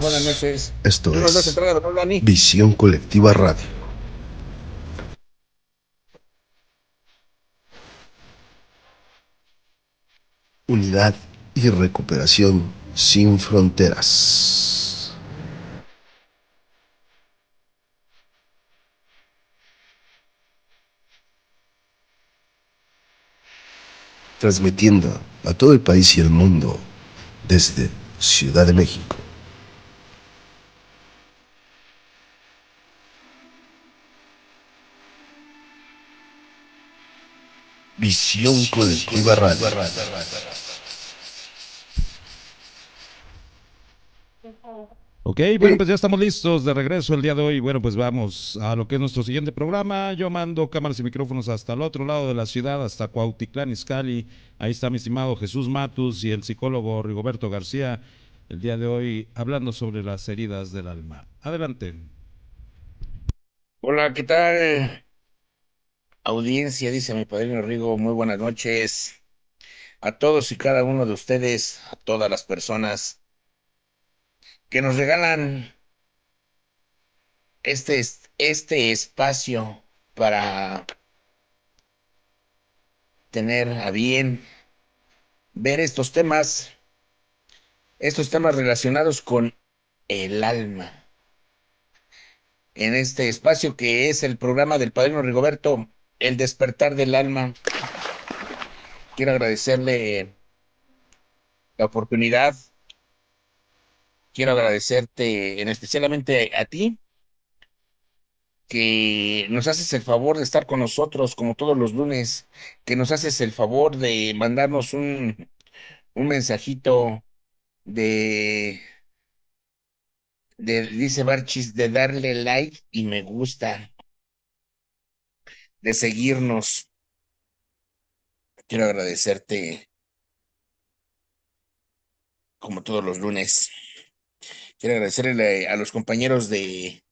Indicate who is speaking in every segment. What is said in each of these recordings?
Speaker 1: Buenas noches.
Speaker 2: Esto
Speaker 1: Buenas noches,
Speaker 2: es
Speaker 1: entrada, don Dani.
Speaker 2: Visión Colectiva Radio. Unidad y recuperación sin fronteras. Transmitiendo a todo el país y el mundo desde Ciudad de México. Visión Colectiva Radio.
Speaker 3: Ok, bueno, pues ya estamos listos de regreso el día de hoy. Bueno, pues vamos a lo que es nuestro siguiente programa. Yo mando cámaras y micrófonos hasta el otro lado de la ciudad, hasta Cuautitlán Izcalli. Ahí está mi estimado Jesús Matus y el psicólogo Rigoberto García. El día de hoy hablando sobre las heridas del alma. Adelante.
Speaker 1: Hola, ¿qué tal? Audiencia, dice mi padrino Rigo. Muy buenas noches a todos y cada uno de ustedes, a todas las personas que nos regalan este espacio para tener a bien ver estos temas relacionados con el alma. En este espacio que es el programa del padrino Rigoberto, El despertar del alma. Quiero agradecerle la oportunidad. Quiero agradecerte en especialmente a ti, que nos haces el favor de estar con nosotros como todos los lunes, que nos haces el favor de mandarnos un mensajito de, dice Barchis, de darle like y me gusta, de seguirnos. Quiero agradecerte como todos los lunes. Quiero agradecerle a los compañeros de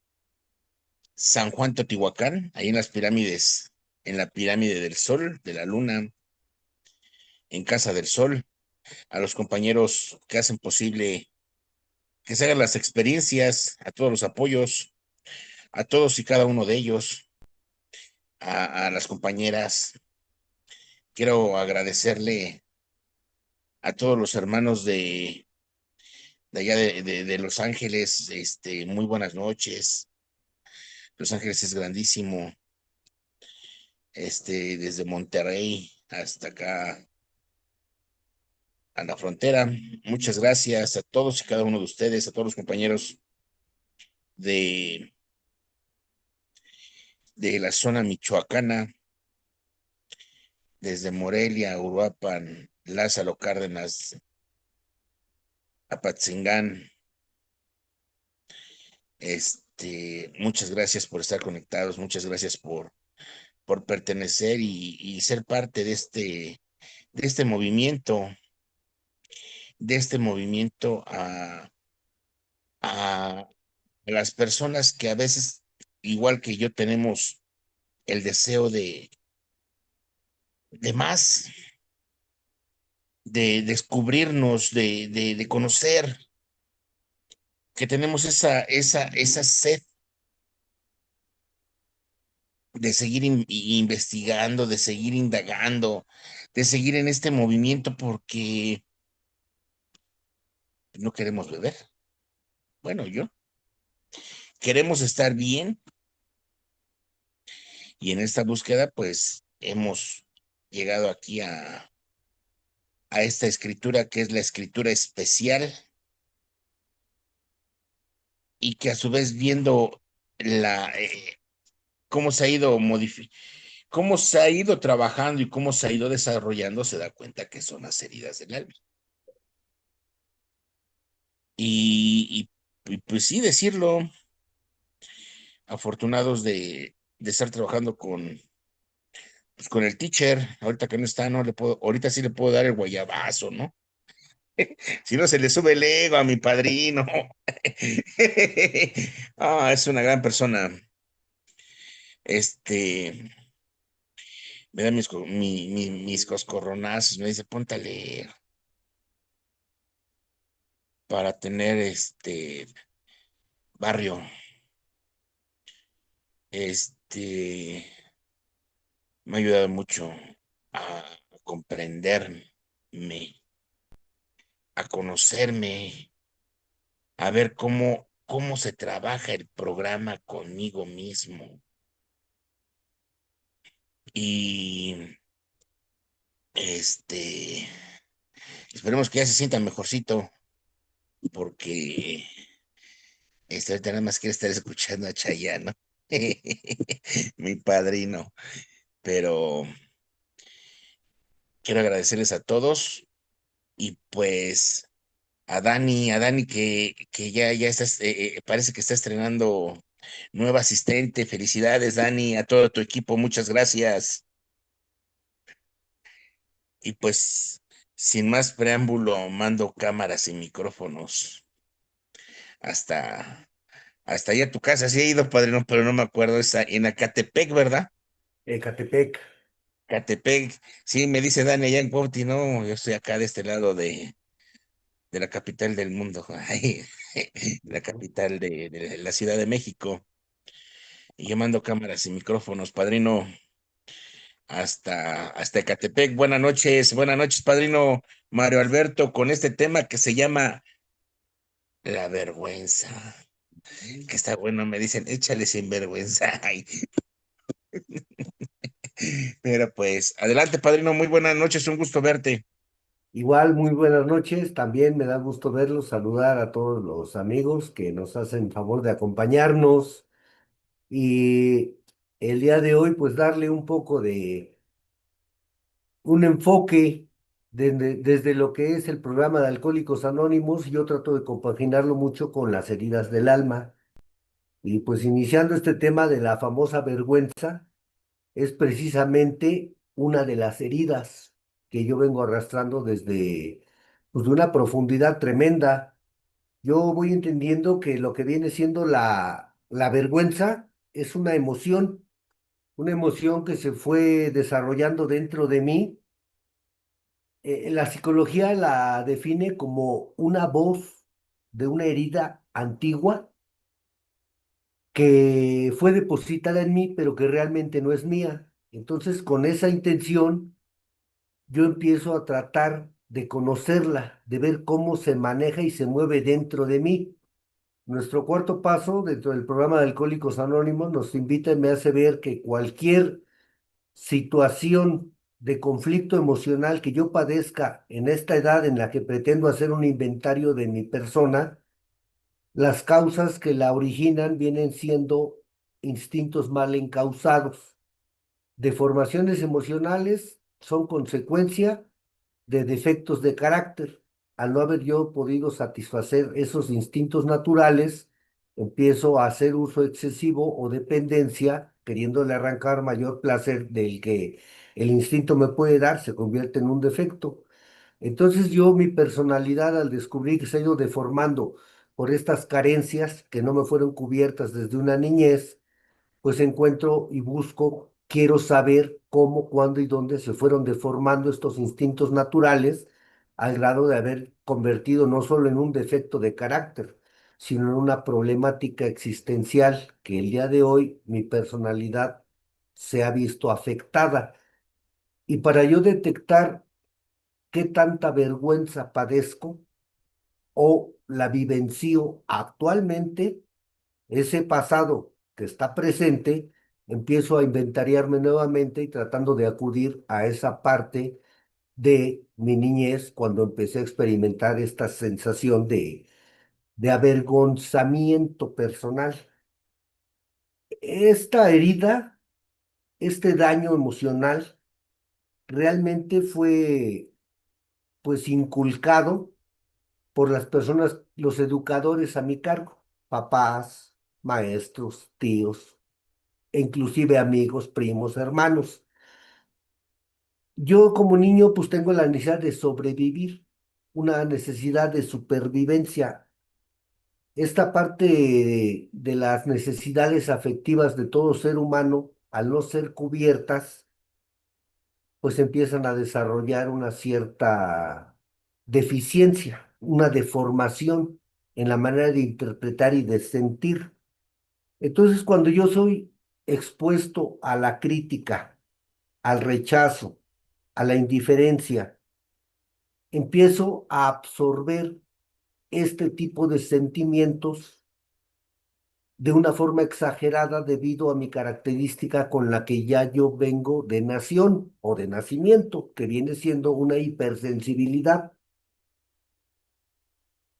Speaker 1: San Juan Totihuacán, ahí en las pirámides, en la pirámide del Sol, de la Luna, en Casa del Sol, a los compañeros que hacen posible que se hagan las experiencias, a todos los apoyos, a todos y cada uno de ellos, a las compañeras. Quiero agradecerle a todos los hermanos de allá de Los Ángeles, muy buenas noches. Los Ángeles es grandísimo, desde Monterrey hasta acá a la frontera. Muchas gracias a todos y cada uno de ustedes, a todos los compañeros de, de la zona michoacana, desde Morelia, Uruapan, Lázaro Cárdenas, Apatzingán. Muchas gracias por estar conectados, muchas gracias por pertenecer y ser parte de este movimiento, a las personas que a veces, igual que yo, tenemos el deseo de más, de descubrirnos, de conocer, que tenemos esa sed de seguir investigando, de seguir indagando, de seguir en este movimiento porque no queremos beber. Bueno, yo queremos estar bien y en esta búsqueda pues hemos llegado aquí a esta escritura que es la escritura especial y que a su vez viendo cómo se ha ido cómo se ha ido trabajando y cómo se ha ido desarrollando, se da cuenta que son las heridas del alma. Y pues sí, decirlo, afortunados de estar trabajando pues, con el teacher, ahorita que no está, no le puedo, ahorita sí le puedo dar el guayabazo, ¿no? Si no se le sube el ego a mi padrino. Es una gran persona. Este, me da mis coscorronazos, me dice, ponte a leer, para tener barrio, este, me ha ayudado mucho a comprenderme, a conocerme, a ver cómo se trabaja el programa conmigo mismo. Y este, esperemos que ya se sienta mejorcito, porque ahorita nada más quiere estar escuchando a Chayanne, ¿no? Mi padrino. Pero quiero agradecerles a todos y pues a Dani que ya está, parece que está estrenando nueva asistente. Felicidades, Dani, a todo tu equipo, muchas gracias. Y pues, sin más preámbulo, mando cámaras y micrófonos hasta, hasta allá a tu casa. Sí he ido, padrino, pero no me acuerdo, está en Acatepec, ¿verdad?
Speaker 4: Ecatepec.
Speaker 1: Catepec, sí, me dice Dani allá en Cuauhti, no, yo estoy acá de este lado de la capital del mundo, ahí, la capital de la Ciudad de México. Y yo mando cámaras y micrófonos, padrino, hasta Ecatepec. Buenas noches, padrino Mario Alberto, con este tema que se llama la vergüenza. Que está bueno, me dicen, échale sin vergüenza. Ay, pero pues, adelante, padrino, muy buenas noches, un gusto verte.
Speaker 4: Igual, muy buenas noches. También me da gusto verlos, saludar a todos los amigos que nos hacen favor de acompañarnos y el día de hoy, pues darle un poco de un enfoque desde lo que es el programa de Alcohólicos Anónimos. Yo trato de compaginarlo mucho con las heridas del alma. Y pues iniciando este tema de la famosa vergüenza, es precisamente una de las heridas que yo vengo arrastrando desde pues, de una profundidad tremenda. Yo voy entendiendo que lo que viene siendo la vergüenza es una emoción que se fue desarrollando dentro de mí. La psicología la define como una voz de una herida antigua que fue depositada en mí, pero que realmente no es mía. Entonces, con esa intención, yo empiezo a tratar de conocerla, de ver cómo se maneja y se mueve dentro de mí. Nuestro cuarto paso dentro del programa de Alcohólicos Anónimos nos invita y me hace ver que cualquier situación de conflicto emocional que yo padezca en esta edad en la que pretendo hacer un inventario de mi persona, las causas que la originan vienen siendo instintos mal encausados. Deformaciones emocionales son consecuencia de defectos de carácter. Al no haber yo podido satisfacer esos instintos naturales, empiezo a hacer uso excesivo o dependencia, queriéndole arrancar mayor placer del que el instinto me puede dar, se convierte en un defecto. Entonces yo, mi personalidad, al descubrir que se ha ido deformando por estas carencias que no me fueron cubiertas desde una niñez, pues encuentro y busco, quiero saber cómo, cuándo y dónde se fueron deformando estos instintos naturales al grado de haber convertido no solo en un defecto de carácter, sino en una problemática existencial que el día de hoy mi personalidad se ha visto afectada. Y para yo detectar qué tanta vergüenza padezco o la vivencio actualmente, ese pasado que está presente, empiezo a inventariarme nuevamente y tratando de acudir a esa parte de mi niñez cuando empecé a experimentar esta sensación de avergonzamiento personal. Esta herida, este daño emocional, realmente fue pues inculcado por las personas, los educadores a mi cargo, papás, maestros, tíos, e inclusive amigos, primos, hermanos. Yo como niño pues tengo la necesidad de sobrevivir, una necesidad de supervivencia. Esta parte de las necesidades afectivas de todo ser humano, al no ser cubiertas, pues empiezan a desarrollar una cierta deficiencia. una deformación en la manera de interpretar y de sentir. Entonces, cuando yo soy expuesto a la crítica, al rechazo, a la indiferencia, empiezo a absorber este tipo de sentimientos de una forma exagerada debido a mi característica con la que ya yo vengo de nación o de nacimiento, que viene siendo una hipersensibilidad.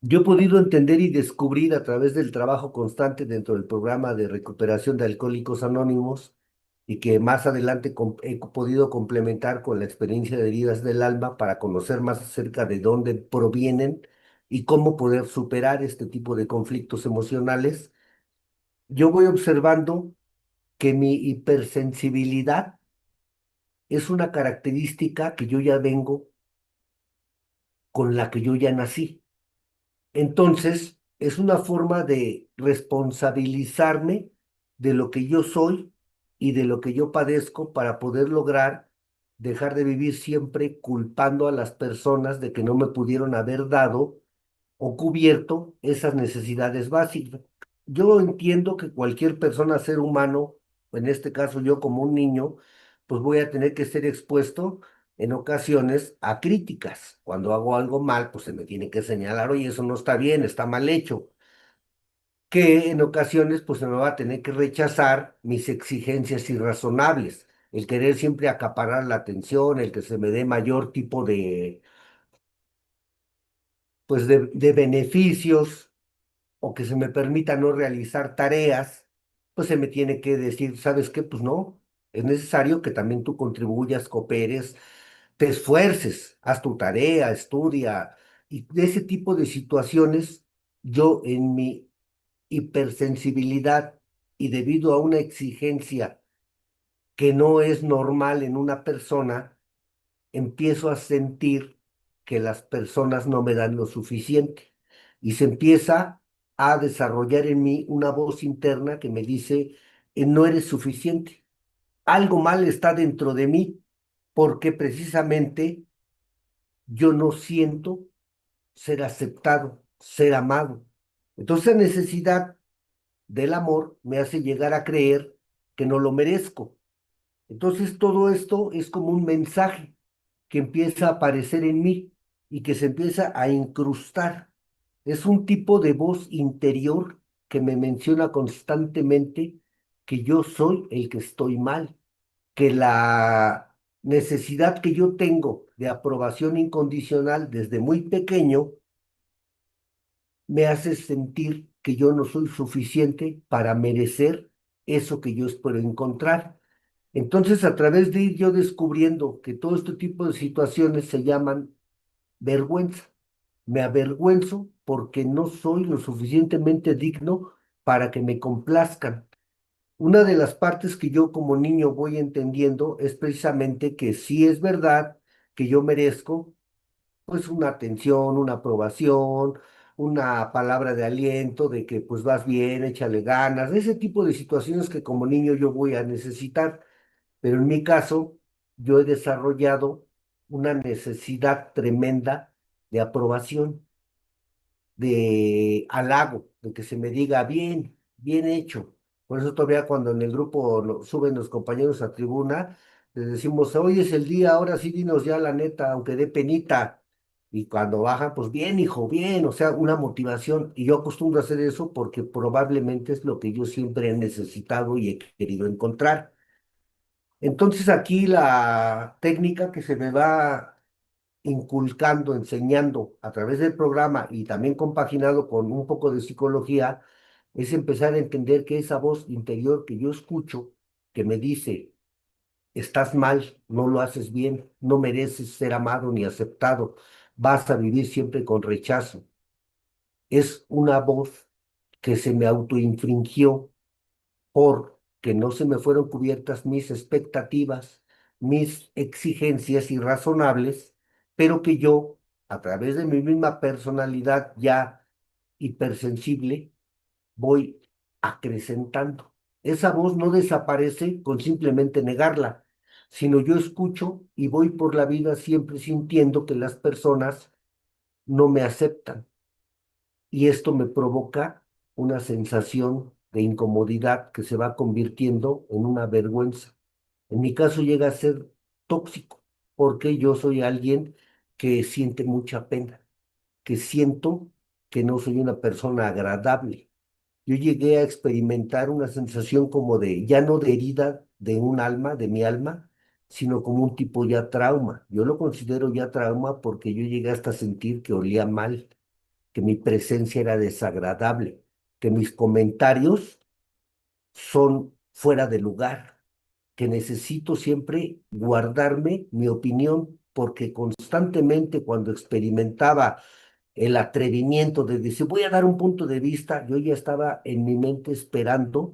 Speaker 4: Yo he podido entender y descubrir a través del trabajo constante dentro del programa de recuperación de Alcohólicos Anónimos y que más adelante he podido complementar con la experiencia de heridas del alma para conocer más acerca de dónde provienen y cómo poder superar este tipo de conflictos emocionales. Yo voy observando que mi hipersensibilidad es una característica que yo ya vengo con la que yo ya nací. Entonces, es una forma de responsabilizarme de lo que yo soy y de lo que yo padezco para poder lograr dejar de vivir siempre culpando a las personas de que no me pudieron haber dado o cubierto esas necesidades básicas. Yo entiendo que cualquier persona, ser humano, en este caso yo como un niño, pues voy a tener que ser expuesto en ocasiones a críticas. Cuando hago algo mal, pues se me tiene que señalar, oye, eso no está bien, está mal hecho. Que en ocasiones, pues se me va a tener que rechazar mis exigencias irrazonables, el querer siempre acaparar la atención, el que se me dé mayor tipo de, pues de beneficios o que se me permita no realizar tareas, pues se me tiene que decir, ¿sabes qué? Pues no, es necesario que también tú contribuyas, cooperes, te esfuerces, haz tu tarea, estudia. Y de ese tipo de situaciones, yo en mi hipersensibilidad y debido a una exigencia que no es normal en una persona, empiezo a sentir que las personas no me dan lo suficiente y se empieza a desarrollar en mí una voz interna que me dice, no eres suficiente, algo mal está dentro de mí porque precisamente yo no siento ser aceptado, ser amado. Entonces, la necesidad del amor me hace llegar a creer que no lo merezco. Entonces, todo esto es como un mensaje que empieza a aparecer en mí y que se empieza a incrustar. Es un tipo de voz interior que me menciona constantemente que yo soy el que estoy mal, que la necesidad que yo tengo de aprobación incondicional desde muy pequeño me hace sentir que yo no soy suficiente para merecer eso que yo espero encontrar. Entonces, a través de ir yo descubriendo que todo este tipo de situaciones se llaman vergüenza. Me avergüenzo porque no soy lo suficientemente digno para que me complazcan. Una de las partes que yo como niño voy entendiendo es precisamente que sí es verdad que yo merezco pues una atención, una aprobación, una palabra de aliento de que pues vas bien, échale ganas, ese tipo de situaciones que como niño yo voy a necesitar. Pero en mi caso, yo he desarrollado una necesidad tremenda de aprobación, de halago, de que se me diga bien, bien hecho. Por eso todavía cuando en el grupo suben los compañeros a tribuna, les decimos, hoy es el día, ahora sí dinos ya la neta, aunque dé penita. Y cuando bajan, pues bien, hijo, bien, o sea, una motivación. Y yo acostumbro a hacer eso porque probablemente es lo que yo siempre he necesitado y he querido encontrar. Entonces aquí la técnica que se me va inculcando, enseñando a través del programa y también compaginado con un poco de psicología, es empezar a entender que esa voz interior que yo escucho, que me dice, estás mal, no lo haces bien, no mereces ser amado ni aceptado, vas a vivir siempre con rechazo, es una voz que se me autoinfringió porque no se me fueron cubiertas mis expectativas, mis exigencias irrazonables, pero que yo, a través de mi misma personalidad ya hipersensible, voy acrecentando. Esa voz no desaparece con simplemente negarla, sino yo escucho y voy por la vida siempre sintiendo que las personas no me aceptan y esto me provoca una sensación de incomodidad que se va convirtiendo en una vergüenza. En mi caso llega a ser tóxico, porque yo soy alguien que siente mucha pena, que siento que no soy una persona agradable. Yo llegué a experimentar una sensación como de, ya no de herida de un alma, de mi alma, sino como un tipo ya trauma. Yo lo considero ya trauma porque yo llegué hasta sentir que olía mal, que mi presencia era desagradable, que mis comentarios son fuera de lugar, que necesito siempre guardarme mi opinión porque constantemente cuando experimentaba el atrevimiento de decir, voy a dar un punto de vista, yo ya estaba en mi mente esperando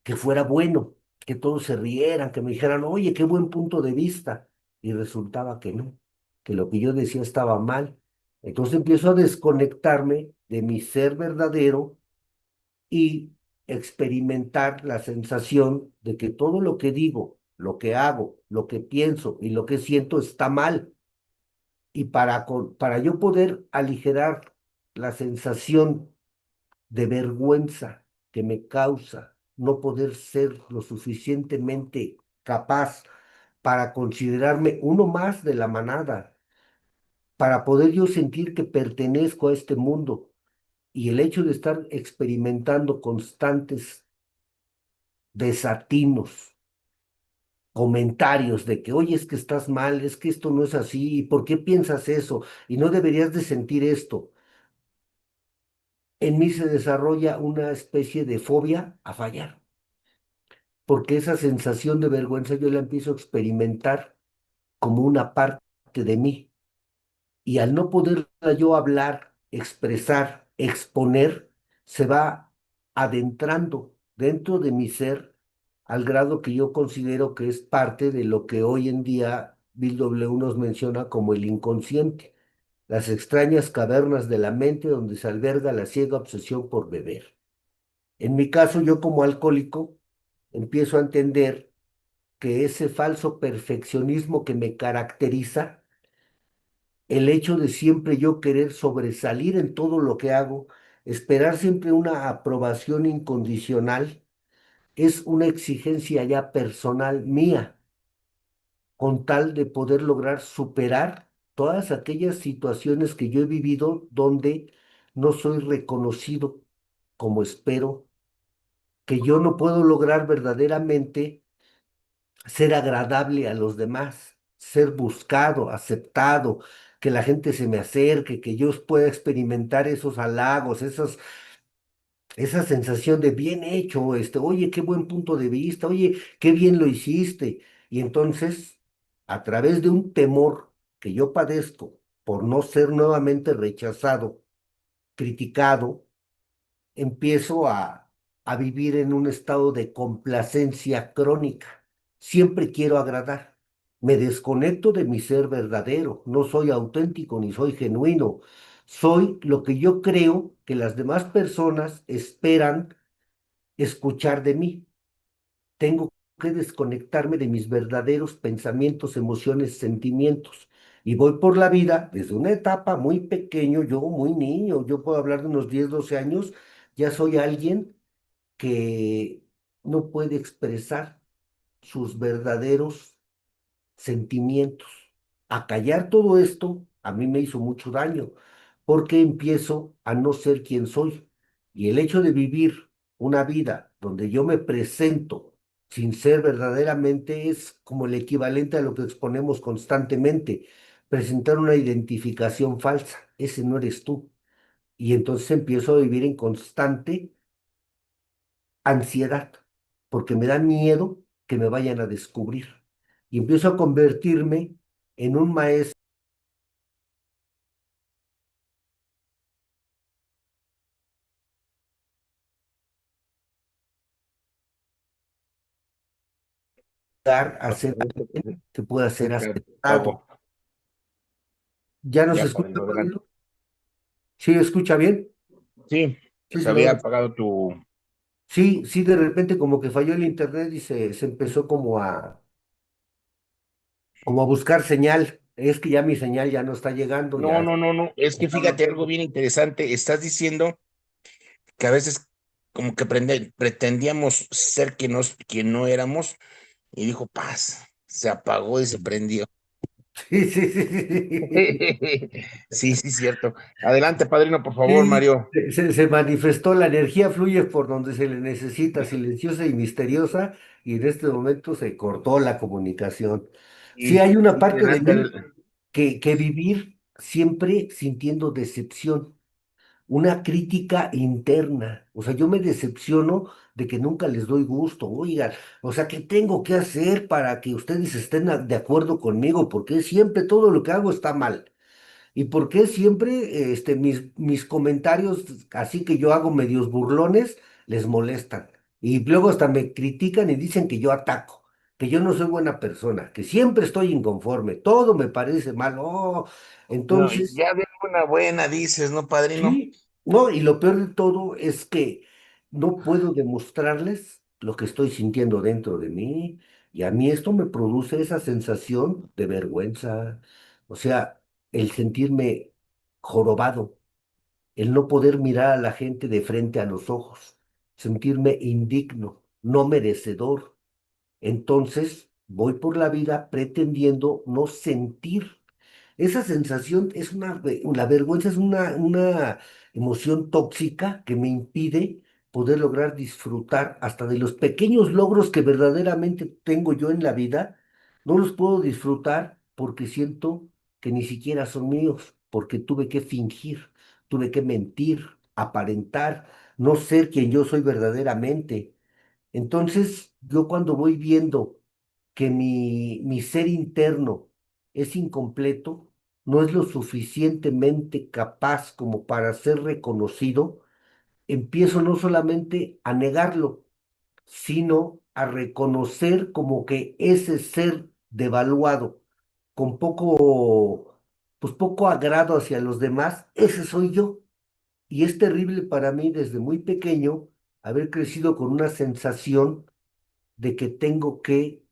Speaker 4: que fuera bueno, que todos se rieran, que me dijeran, oye, qué buen punto de vista. Y resultaba que no, que lo que yo decía estaba mal. Entonces empiezo a desconectarme de mi ser verdadero y experimentar la sensación de que todo lo que digo, lo que hago, lo que pienso y lo que siento está mal. Y para yo poder aligerar la sensación de vergüenza que me causa no poder ser lo suficientemente capaz para considerarme uno más de la manada, para poder yo sentir que pertenezco a este mundo y el hecho de estar experimentando constantes desatinos, comentarios de que, oye, es que estás mal, es que esto no es así, ¿y por qué piensas eso? Y no deberías de sentir esto. En mí se desarrolla una especie de fobia a fallar, porque esa sensación de vergüenza yo la empiezo a experimentar como una parte de mí. Y al no poderla yo hablar, expresar, exponer, se va adentrando dentro de mi ser al grado que yo considero que es parte de lo que hoy en día Bill W. nos menciona como el inconsciente, las extrañas cavernas de la mente donde se alberga la ciega obsesión por beber. En mi caso, yo como alcohólico empiezo a entender que ese falso perfeccionismo que me caracteriza, el hecho de siempre yo querer sobresalir en todo lo que hago, esperar siempre una aprobación incondicional, es una exigencia ya personal mía, con tal de poder lograr superar todas aquellas situaciones que yo he vivido donde no soy reconocido como espero, que yo no puedo lograr verdaderamente ser agradable a los demás, ser buscado, aceptado, que la gente se me acerque, que yo pueda experimentar esos halagos, esa sensación de bien hecho, oye, qué buen punto de vista, oye, qué bien lo hiciste. Y entonces, a través de un temor que yo padezco por no ser nuevamente rechazado, criticado, empiezo a vivir en un estado de complacencia crónica. Siempre quiero agradar. Me desconecto de mi ser verdadero. No soy auténtico ni soy genuino. Soy lo que yo creo que las demás personas esperan escuchar de mí. Tengo que desconectarme de mis verdaderos pensamientos, emociones, sentimientos. Y voy por la vida desde una etapa muy pequeño, yo muy niño, yo puedo hablar de unos 10 12 años, ya soy alguien que no puede expresar sus verdaderos sentimientos. Acallar todo esto a mí me hizo mucho daño porque empiezo a no ser quien soy. Y el hecho de vivir una vida donde yo me presento sin ser verdaderamente es como el equivalente a lo que exponemos constantemente, presentar una identificación falsa. Ese no eres tú. Y entonces empiezo a vivir en constante ansiedad, porque me da miedo que me vayan a descubrir. Y empiezo a convertirme en un maestro a ser alguien que pueda ser aceptado.
Speaker 1: Pago,
Speaker 4: ¿Ya nos
Speaker 1: ya
Speaker 4: escucha,
Speaker 1: para adelante.
Speaker 4: Rodrigo? ¿Sí escucha bien?
Speaker 1: Sí,
Speaker 4: Sí,
Speaker 1: se había
Speaker 4: señor.
Speaker 1: apagado tu.
Speaker 4: Sí, sí, de repente como que falló el internet y se empezó como a buscar señal. Es que ya mi señal ya no está llegando,
Speaker 1: No,
Speaker 4: ya
Speaker 1: no, no, no. Es que
Speaker 4: no lo
Speaker 1: fíjate algo
Speaker 4: tengo.
Speaker 1: bien interesante. Estás diciendo que a veces como que pretendíamos ser quien no éramos y dijo paz, se apagó y se prendió.
Speaker 4: Sí, sí, sí, sí.
Speaker 1: Sí, sí, cierto. Adelante, padrino, por favor,
Speaker 4: Sí,
Speaker 1: Mario.
Speaker 4: se manifestó, la energía fluye por donde se le necesita, silenciosa y misteriosa, y en este momento se cortó la comunicación. Sí,
Speaker 1: Y
Speaker 4: hay una parte de
Speaker 1: adelante.
Speaker 4: mí que vivir siempre sintiendo decepción, una crítica interna. O sea, yo me decepciono de que nunca les doy gusto. Oigan, o sea, ¿qué tengo que hacer para que ustedes estén de acuerdo conmigo? Porque siempre todo lo que hago está mal. ¿Y por qué siempre mis comentarios, así que yo hago medios burlones, les molestan? Y luego hasta me critican y dicen que yo ataco, que yo no soy buena persona, que siempre estoy inconforme, todo me parece mal. Oh,
Speaker 1: No,
Speaker 4: entonces,
Speaker 1: ya de una buena dices, ¿no, padrino?
Speaker 4: sí, no, y lo peor de todo es que no puedo demostrarles lo que estoy sintiendo dentro de mí, y a mí esto me produce esa sensación de vergüenza, o sea, el sentirme jorobado, el no poder mirar a la gente de frente a los ojos, sentirme indigno, no merecedor. Entonces voy por la vida pretendiendo no sentir. Esa sensación es la vergüenza es una emoción tóxica que me impide poder lograr disfrutar hasta de los pequeños logros que verdaderamente tengo yo en la vida. No los puedo disfrutar porque siento que ni siquiera son míos, porque tuve que fingir, tuve que mentir, aparentar, no ser quien yo soy verdaderamente. Entonces, yo cuando voy viendo que mi ser interno es incompleto, no es lo suficientemente capaz como para ser reconocido, empiezo no solamente a negarlo, sino a reconocer como que ese ser devaluado, con poco, pues poco agrado hacia los demás, ese soy yo. Y es terrible para mí desde muy pequeño haber crecido con una sensación de que tengo que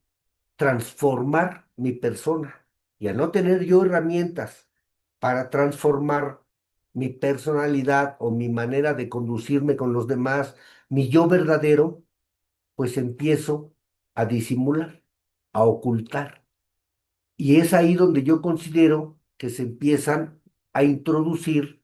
Speaker 4: transformar mi persona. Y al no tener yo herramientas para transformar mi personalidad o mi manera de conducirme con los demás, mi yo verdadero, pues empiezo a disimular, a ocultar. Y es ahí donde yo considero que se empiezan a introducir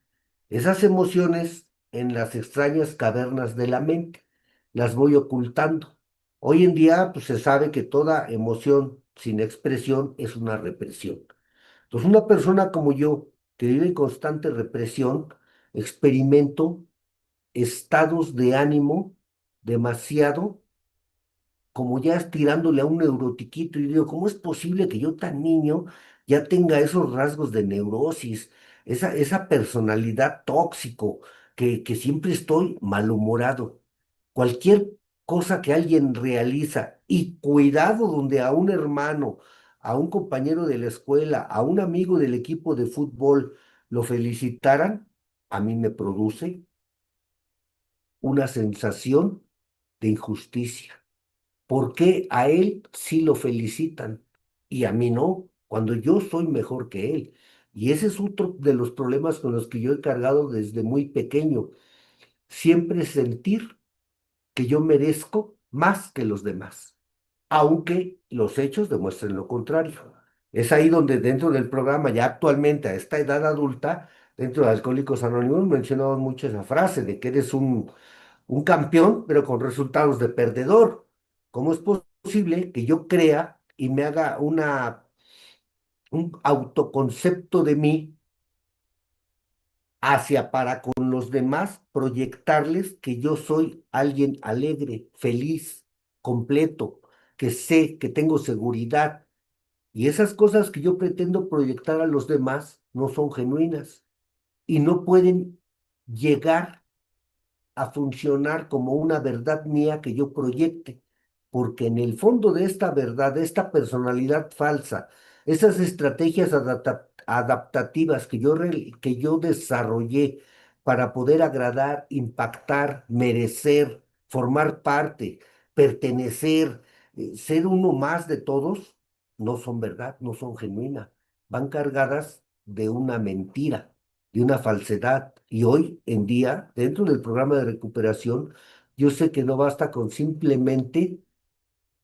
Speaker 4: esas emociones en las extrañas cavernas de la mente. Las voy ocultando. Hoy en día, pues se sabe que toda emoción sin expresión es una represión. Entonces, una persona como yo, que vive en constante represión, experimento estados de ánimo demasiado como ya estirándole a un neurotiquito y digo, ¿cómo es posible que yo tan niño ya tenga esos rasgos de neurosis, esa personalidad tóxico, que siempre estoy malhumorado? Cualquier cosa que alguien realiza y cuidado donde a un hermano, a un compañero de la escuela, a un amigo del equipo de fútbol lo felicitaran, a mí me produce una sensación de injusticia. ¿Por qué a él sí lo felicitan y a mí no, cuando yo soy mejor que él? Y ese es otro de los problemas con los que yo he cargado desde muy pequeño. Siempre sentir que yo merezco más que los demás, aunque los hechos demuestren lo contrario. Es ahí donde dentro del programa, ya actualmente a esta edad adulta, dentro de Alcohólicos Anónimos, mencionamos mucho esa frase de que eres un campeón, pero con resultados de perdedor. ¿Cómo es posible que yo crea y me haga un autoconcepto de mí hacia para con los demás, proyectarles que yo soy alguien alegre, feliz, completo, que sé, que tengo seguridad? Y esas cosas que yo pretendo proyectar a los demás no son genuinas y no pueden llegar a funcionar como una verdad mía que yo proyecte, porque en el fondo de esta verdad, de esta personalidad falsa, esas estrategias adaptativas que yo desarrollé para poder agradar, impactar, merecer, formar parte, pertenecer, ser uno más de todos, no son verdad, no son genuinas. van cargadas de una mentira, de una falsedad. Y hoy en día, dentro del programa de recuperación, yo sé que no basta con simplemente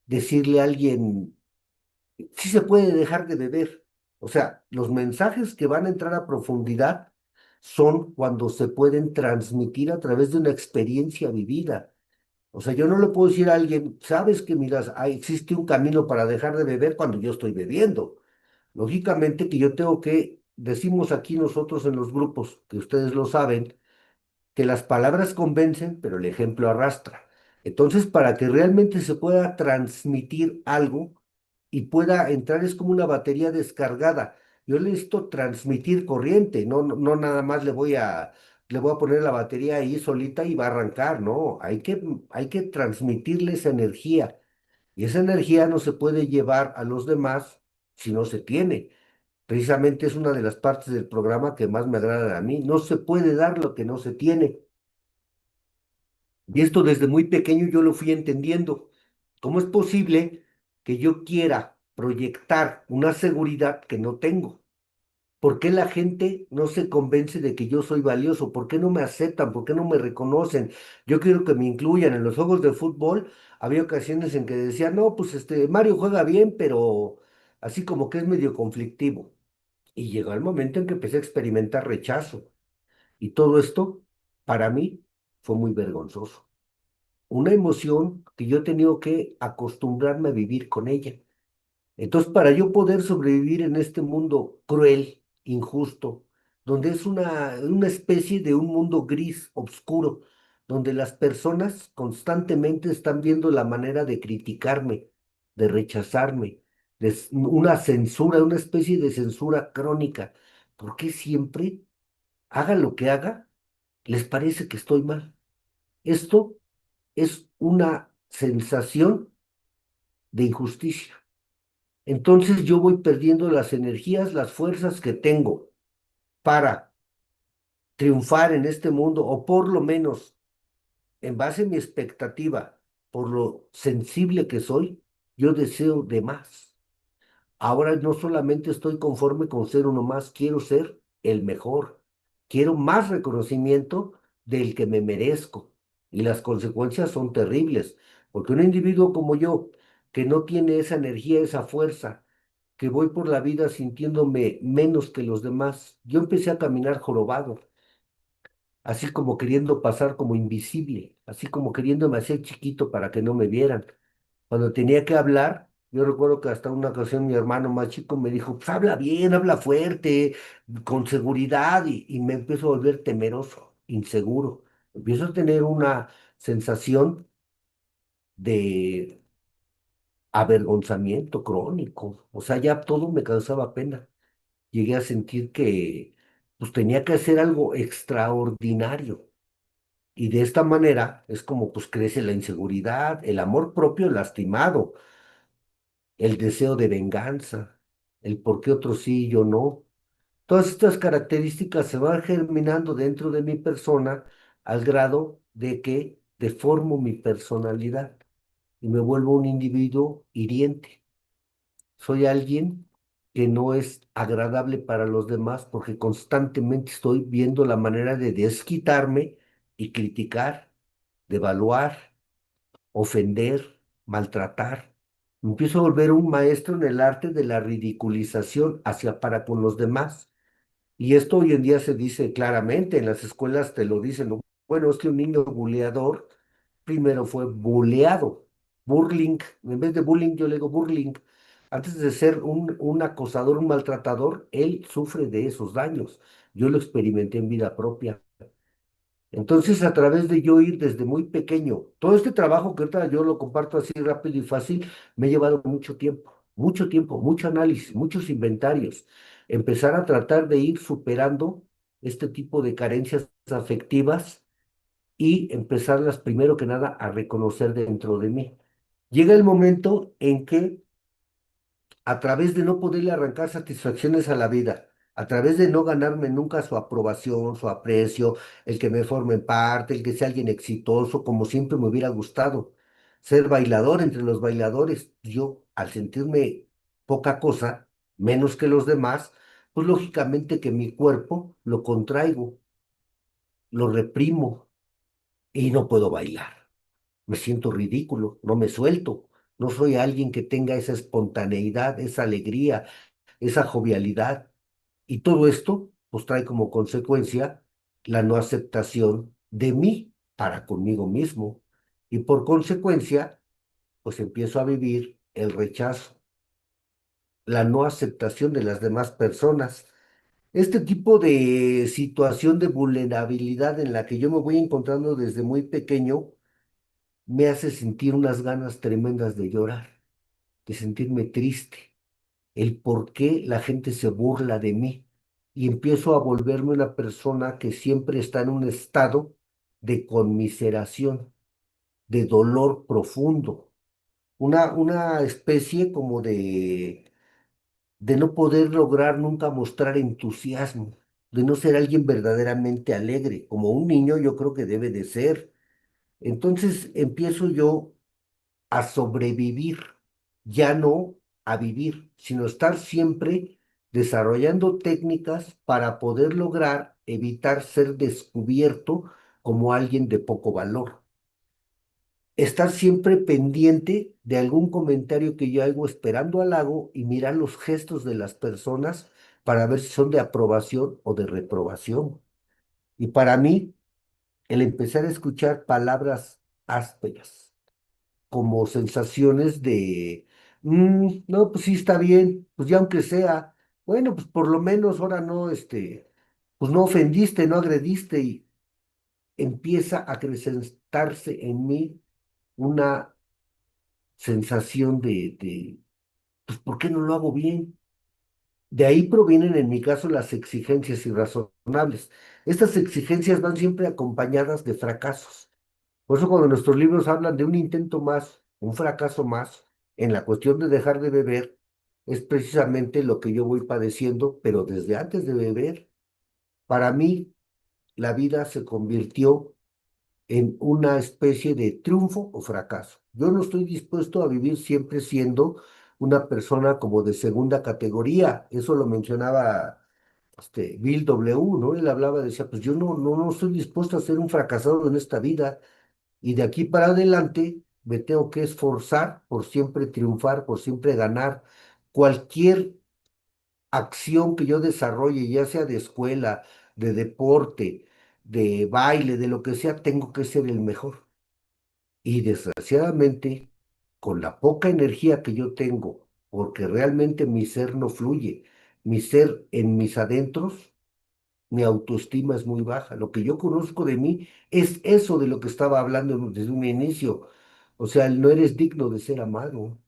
Speaker 4: decirle a alguien, sí se puede dejar de beber. O sea, los mensajes que van a entrar a profundidad son cuando se pueden transmitir a través de una experiencia vivida. O sea, yo no le puedo decir a alguien, sabes que, miras, existe un camino para dejar de beber cuando yo estoy bebiendo. Lógicamente que yo tengo que, decimos aquí nosotros en los grupos, que ustedes lo saben, que las palabras convencen, pero el ejemplo arrastra. Entonces, para que realmente se pueda transmitir algo y pueda entrar, es como una batería descargada. Yo necesito transmitir corriente, no nada más le voy a poner la batería ahí solita y va a arrancar, no, hay que transmitirle esa energía. Y esa energía no se puede llevar a los demás si no se tiene. Precisamente es una de las partes del programa que más me agrada a mí. No se puede dar lo que no se tiene. Y esto desde muy pequeño yo lo fui entendiendo. ¿Cómo es posible que yo quiera proyectar una seguridad que no tengo? ¿Por qué la gente no se convence de que yo soy valioso? ¿Por qué no me aceptan? ¿Por qué no me reconocen? Yo quiero que me incluyan en los juegos de fútbol. Había ocasiones en que decían, no, pues Mario juega bien, pero así como que es medio conflictivo. Y llegó el momento en que empecé a experimentar rechazo. Y todo esto, para mí, fue muy vergonzoso. Una emoción que yo he tenido que acostumbrarme a vivir con ella. Entonces, para yo poder sobrevivir en este mundo cruel, injusto, donde es una especie de un mundo gris, oscuro, donde las personas constantemente están viendo la manera de criticarme, de rechazarme, una censura, una especie de censura crónica. ¿Por qué siempre, haga lo que haga, les parece que estoy mal? Esto es una sensación de injusticia. Entonces yo voy perdiendo las energías, las fuerzas que tengo para triunfar en este mundo, o por lo menos en base a mi expectativa, por lo sensible que soy, yo deseo de más. Ahora no solamente estoy conforme con ser uno más, quiero ser el mejor. Quiero más reconocimiento del que me merezco. Y las consecuencias son terribles, porque un individuo como yo, que no tiene esa energía, esa fuerza, que voy por la vida sintiéndome menos que los demás, yo empecé a caminar jorobado, así como queriendo pasar como invisible, así como queriéndome hacer chiquito para que no me vieran. Cuando tenía que hablar, yo recuerdo que hasta una ocasión mi hermano más chico me dijo, pues habla bien, habla fuerte, con seguridad, y me empiezo a volver temeroso, inseguro. Empiezo a tener una sensación de avergonzamiento crónico, o sea, ya todo me causaba pena. Llegué a sentir que pues tenía que hacer algo extraordinario. Y de esta manera es como pues crece la inseguridad, el amor propio lastimado, el deseo de venganza, el por qué otros sí y yo no. Todas estas características se van germinando dentro de mi persona al grado de que deformo mi personalidad y me vuelvo un individuo hiriente. Soy alguien que no es agradable para los demás porque constantemente estoy viendo la manera de desquitarme y criticar, devaluar, ofender, maltratar. Me empiezo a volver un maestro en el arte de la ridiculización hacia para con los demás. Y esto hoy en día se dice claramente, en las escuelas te lo dicen, ¿no? Bueno, es que un niño buleador primero fue buleado, burling, en vez de bullying yo le digo burling. Antes de ser un acosador, un maltratador, él sufre de esos daños. Yo lo experimenté en vida propia. Entonces, a través de yo ir desde muy pequeño, todo este trabajo que ahorita yo lo comparto así rápido y fácil, me ha llevado mucho tiempo, mucho análisis, muchos inventarios. Empezar a tratar de ir superando este tipo de carencias afectivas y empezarlas primero que nada a reconocer dentro de mí. Llega el momento en que a través de no poderle arrancar satisfacciones a la vida, a través de no ganarme nunca su aprobación, su aprecio, el que me forme parte, el que sea alguien exitoso, como siempre me hubiera gustado. Ser bailador entre los bailadores, yo al sentirme poca cosa, menos que los demás, pues lógicamente que mi cuerpo lo contraigo, lo reprimo y no puedo bailar. Me siento ridículo, no me suelto. No soy alguien que tenga esa espontaneidad, esa alegría, esa jovialidad. Y todo esto, pues trae como consecuencia la no aceptación de mí para conmigo mismo. Y por consecuencia, pues empiezo a vivir el rechazo, la no aceptación de las demás personas. Este tipo de situación de vulnerabilidad en la que yo me voy encontrando desde muy pequeño me hace sentir unas ganas tremendas de llorar, de sentirme triste, el por qué la gente se burla de mí y empiezo a volverme una persona que siempre está en un estado de conmiseración, de dolor profundo, una especie como de no poder lograr nunca mostrar entusiasmo, de no ser alguien verdaderamente alegre, como un niño yo creo que debe de ser. Entonces empiezo yo a sobrevivir, ya no a vivir, sino estar siempre desarrollando técnicas para poder lograr evitar ser descubierto como alguien de poco valor. Estar siempre pendiente de algún comentario que yo hago esperando halago y mirar los gestos de las personas para ver si son de aprobación o de reprobación. Y para mí, el empezar a escuchar palabras ásperas, como sensaciones de, no, pues sí está bien, pues ya aunque sea, bueno, pues por lo menos ahora no, pues no ofendiste, no agrediste y empieza a acrecentarse en mí una sensación pues ¿por qué no lo hago bien? De ahí provienen en mi caso las exigencias irrazonables. Estas exigencias van siempre acompañadas de fracasos. Por eso cuando nuestros libros hablan de un intento más, un fracaso más, en la cuestión de dejar de beber, es precisamente lo que yo voy padeciendo, pero desde antes de beber, para mí la vida se convirtió en una especie de triunfo o fracaso. Yo no estoy dispuesto a vivir siempre siendo una persona como de segunda categoría. Eso lo mencionaba Bill W., ¿no? Él hablaba, decía, pues yo no estoy dispuesto a ser un fracasado en esta vida. Y de aquí para adelante me tengo que esforzar por siempre triunfar, por siempre ganar. Cualquier acción que yo desarrolle, ya sea de escuela, de deporte, de baile, de lo que sea, tengo que ser el mejor. Y desgraciadamente, con la poca energía que yo tengo, porque realmente mi ser no fluye, mi ser en mis adentros, mi autoestima es muy baja. Lo que yo conozco de mí es eso de lo que estaba hablando desde un inicio. O sea, no eres digno de ser amado.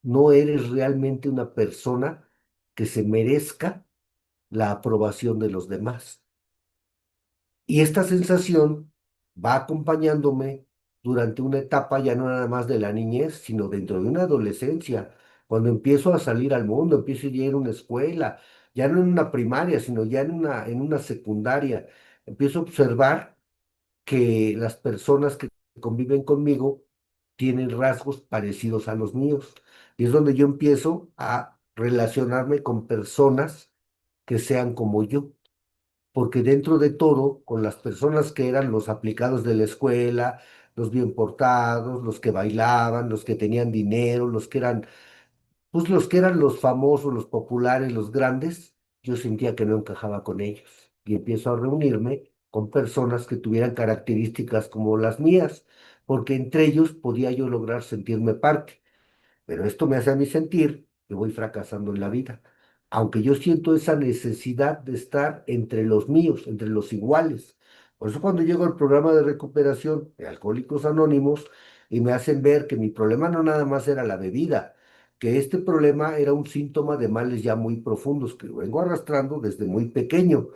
Speaker 4: No eres realmente una persona que se merezca la aprobación de los demás. Y esta sensación va acompañándome durante una etapa ya no nada más de la niñez, sino dentro de una adolescencia, cuando empiezo a salir al mundo, empiezo a ir a una escuela, ya no en una primaria, sino ya en una secundaria. Empiezo a observar que las personas que conviven conmigo tienen rasgos parecidos a los míos. Y es donde yo empiezo a relacionarme con personas que sean como yo, porque dentro de todo, con las personas que eran los aplicados de la escuela, los bien portados, los que bailaban, los que tenían dinero, pues los que eran los famosos, los populares, los grandes, yo sentía que no encajaba con ellos. Y empiezo a reunirme con personas que tuvieran características como las mías, porque entre ellos podía yo lograr sentirme parte. Pero esto me hace a mí sentir que voy fracasando en la vida, aunque yo siento esa necesidad de estar entre los míos, entre los iguales. Por eso cuando llego al programa de recuperación de Alcohólicos Anónimos y me hacen ver que mi problema no nada más era la bebida, que este problema era un síntoma de males ya muy profundos que vengo arrastrando desde muy pequeño.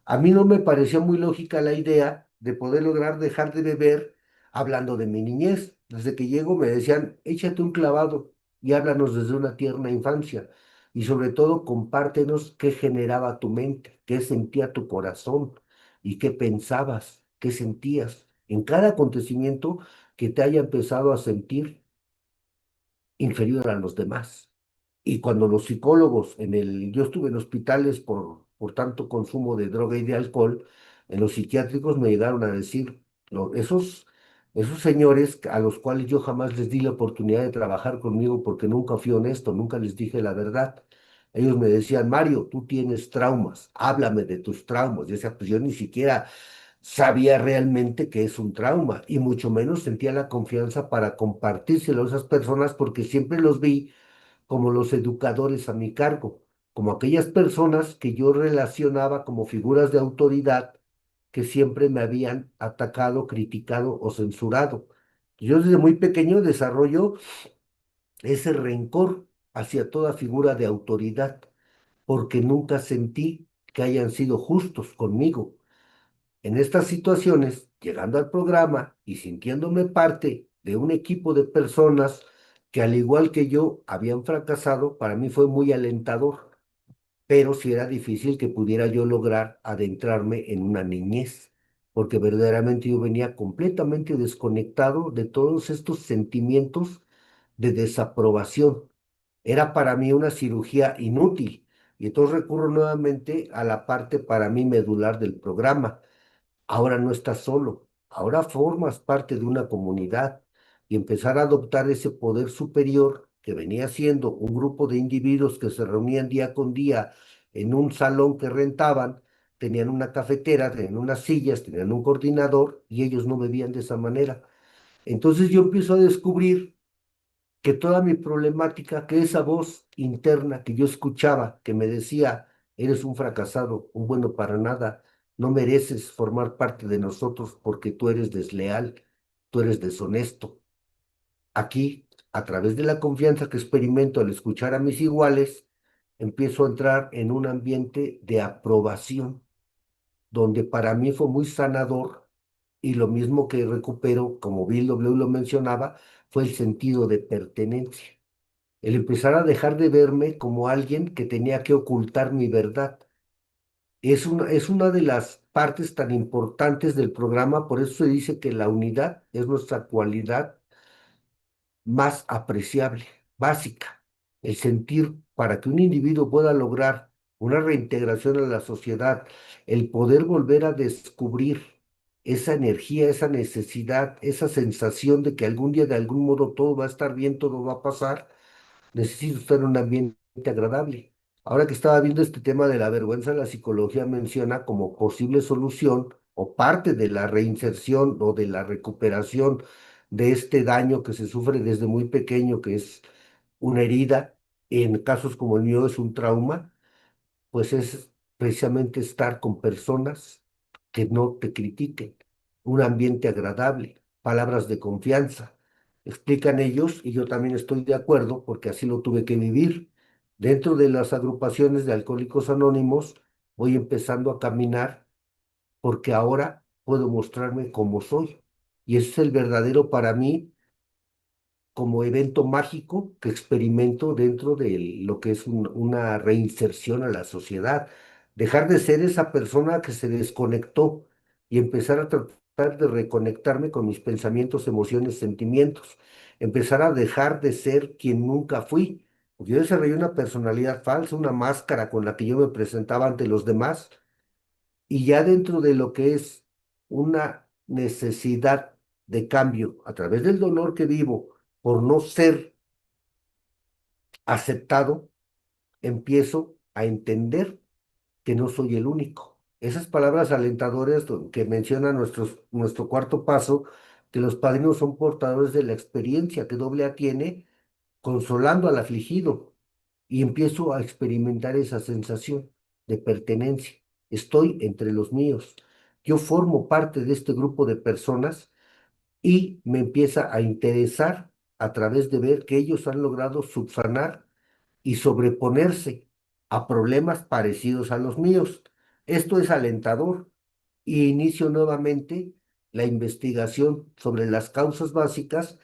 Speaker 4: A mí no me parecía muy lógica la idea de poder lograr dejar de beber hablando de mi niñez. Desde que llego me decían, échate un clavado y háblanos desde una tierna infancia. Y sobre todo, compártenos qué generaba tu mente, qué sentía tu corazón y qué pensabas, qué sentías en cada acontecimiento que te haya empezado a sentir inferior a los demás. Y cuando los psicólogos yo estuve en hospitales por tanto consumo de droga y de alcohol, en los psiquiátricos me llegaron a decir, esos señores a los cuales yo jamás les di la oportunidad de trabajar conmigo porque nunca fui honesto, nunca les dije la verdad. Ellos me decían, Mario, tú tienes traumas, háblame de tus traumas. Yo decía, pues yo ni siquiera sabía realmente qué es un trauma y mucho menos sentía la confianza para compartírselo a esas personas porque siempre los vi como los educadores a mi cargo, como aquellas personas que yo relacionaba como figuras de autoridad que siempre me habían atacado, criticado o censurado. Yo desde muy pequeño desarrollo ese rencor hacia toda figura de autoridad, porque nunca sentí que hayan sido justos conmigo. En estas situaciones, llegando al programa y sintiéndome parte de un equipo de personas que al igual que yo habían fracasado, para mí fue muy alentador, pero sí era difícil que pudiera yo lograr adentrarme en una niñez, porque verdaderamente yo venía completamente desconectado de todos estos sentimientos de desaprobación. Era para mí una cirugía inútil. Y entonces recurro nuevamente a la parte para mí medular del programa. Ahora no estás solo, ahora formas parte de una comunidad y empezar a adoptar ese poder superior que venía siendo un grupo de individuos que se reunían día con día en un salón que rentaban, tenían una cafetera, tenían unas sillas, tenían un coordinador y ellos no bebían de esa manera. Entonces yo empiezo a descubrir que toda mi problemática, que esa voz interna que yo escuchaba, que me decía, eres un fracasado, un bueno para nada, no mereces formar parte de nosotros porque tú eres desleal, tú eres deshonesto. Aquí, a través de la confianza que experimento al escuchar a mis iguales, empiezo a entrar en un ambiente de aprobación, donde para mí fue muy sanador y lo mismo que recupero, como Bill W. lo mencionaba, fue el sentido de pertenencia, el empezar a dejar de verme como alguien que tenía que ocultar mi verdad. Es una de las partes tan importantes del programa, por eso se dice que la unidad es nuestra cualidad más apreciable, básica. El sentir para que un individuo pueda lograr una reintegración a la sociedad, el poder volver a descubrir esa energía, esa necesidad, esa sensación de que algún día de algún modo todo va a estar bien, todo va a pasar. Necesito estar en un ambiente agradable. Ahora que estaba viendo este tema de la vergüenza, la psicología menciona como posible solución o parte de la reinserción o de la recuperación de este daño que se sufre desde muy pequeño, que es una herida, en casos como el mío es un trauma, pues es precisamente estar con personas que no te critiquen, un ambiente agradable, palabras de confianza. Explican ellos, y yo también estoy de acuerdo, porque así lo tuve que vivir. Dentro de las agrupaciones de Alcohólicos Anónimos, voy empezando a caminar porque ahora puedo mostrarme como soy. Y ese es el verdadero para mí como evento mágico que experimento dentro de lo que es una reinserción a la sociedad. Dejar de ser esa persona que se desconectó y empezar a tratar de reconectarme con mis pensamientos, emociones, sentimientos. Empezar a dejar de ser quien nunca fui. Porque yo desarrollé una personalidad falsa, una máscara con la que yo me presentaba ante los demás y ya dentro de lo que es una necesidad de cambio a través del dolor que vivo por no ser aceptado, empiezo a entender que no soy el único. Esas palabras alentadoras que menciona nuestro cuarto paso, que los padrinos son portadores de la experiencia que doble A tiene, consolando al afligido, y empiezo a experimentar esa sensación de pertenencia. Estoy entre los míos. Yo formo parte de este grupo de personas y me empieza a interesar a través de ver que ellos han logrado subsanar y sobreponerse a problemas parecidos a los míos. Esto es alentador y inicio nuevamente la investigación sobre las causas básicas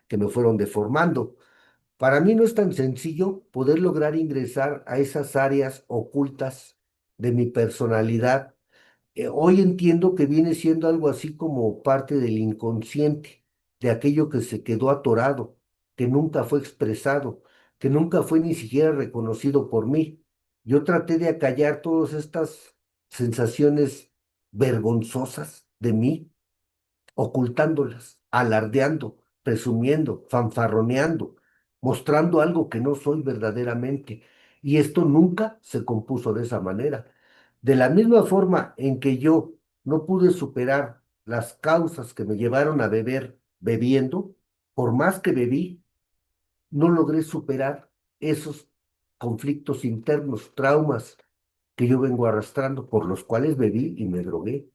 Speaker 4: que me fueron deformando. Para mí no es tan sencillo poder lograr ingresar a esas áreas ocultas de mi personalidad. Hoy entiendo que viene siendo algo así como parte del inconsciente, de aquello que se quedó atorado, que nunca fue expresado, que nunca fue ni siquiera reconocido por mí. Yo traté de acallar todas estas sensaciones vergonzosas de mí, ocultándolas, alardeando, presumiendo, fanfarroneando, mostrando algo que no soy verdaderamente. Y esto nunca se compuso de esa manera. De la misma forma en que yo no pude superar las causas que me llevaron a beber bebiendo, por más que bebí, no logré superar esos conflictos internos, traumas que yo vengo arrastrando, por los cuales bebí y me drogué.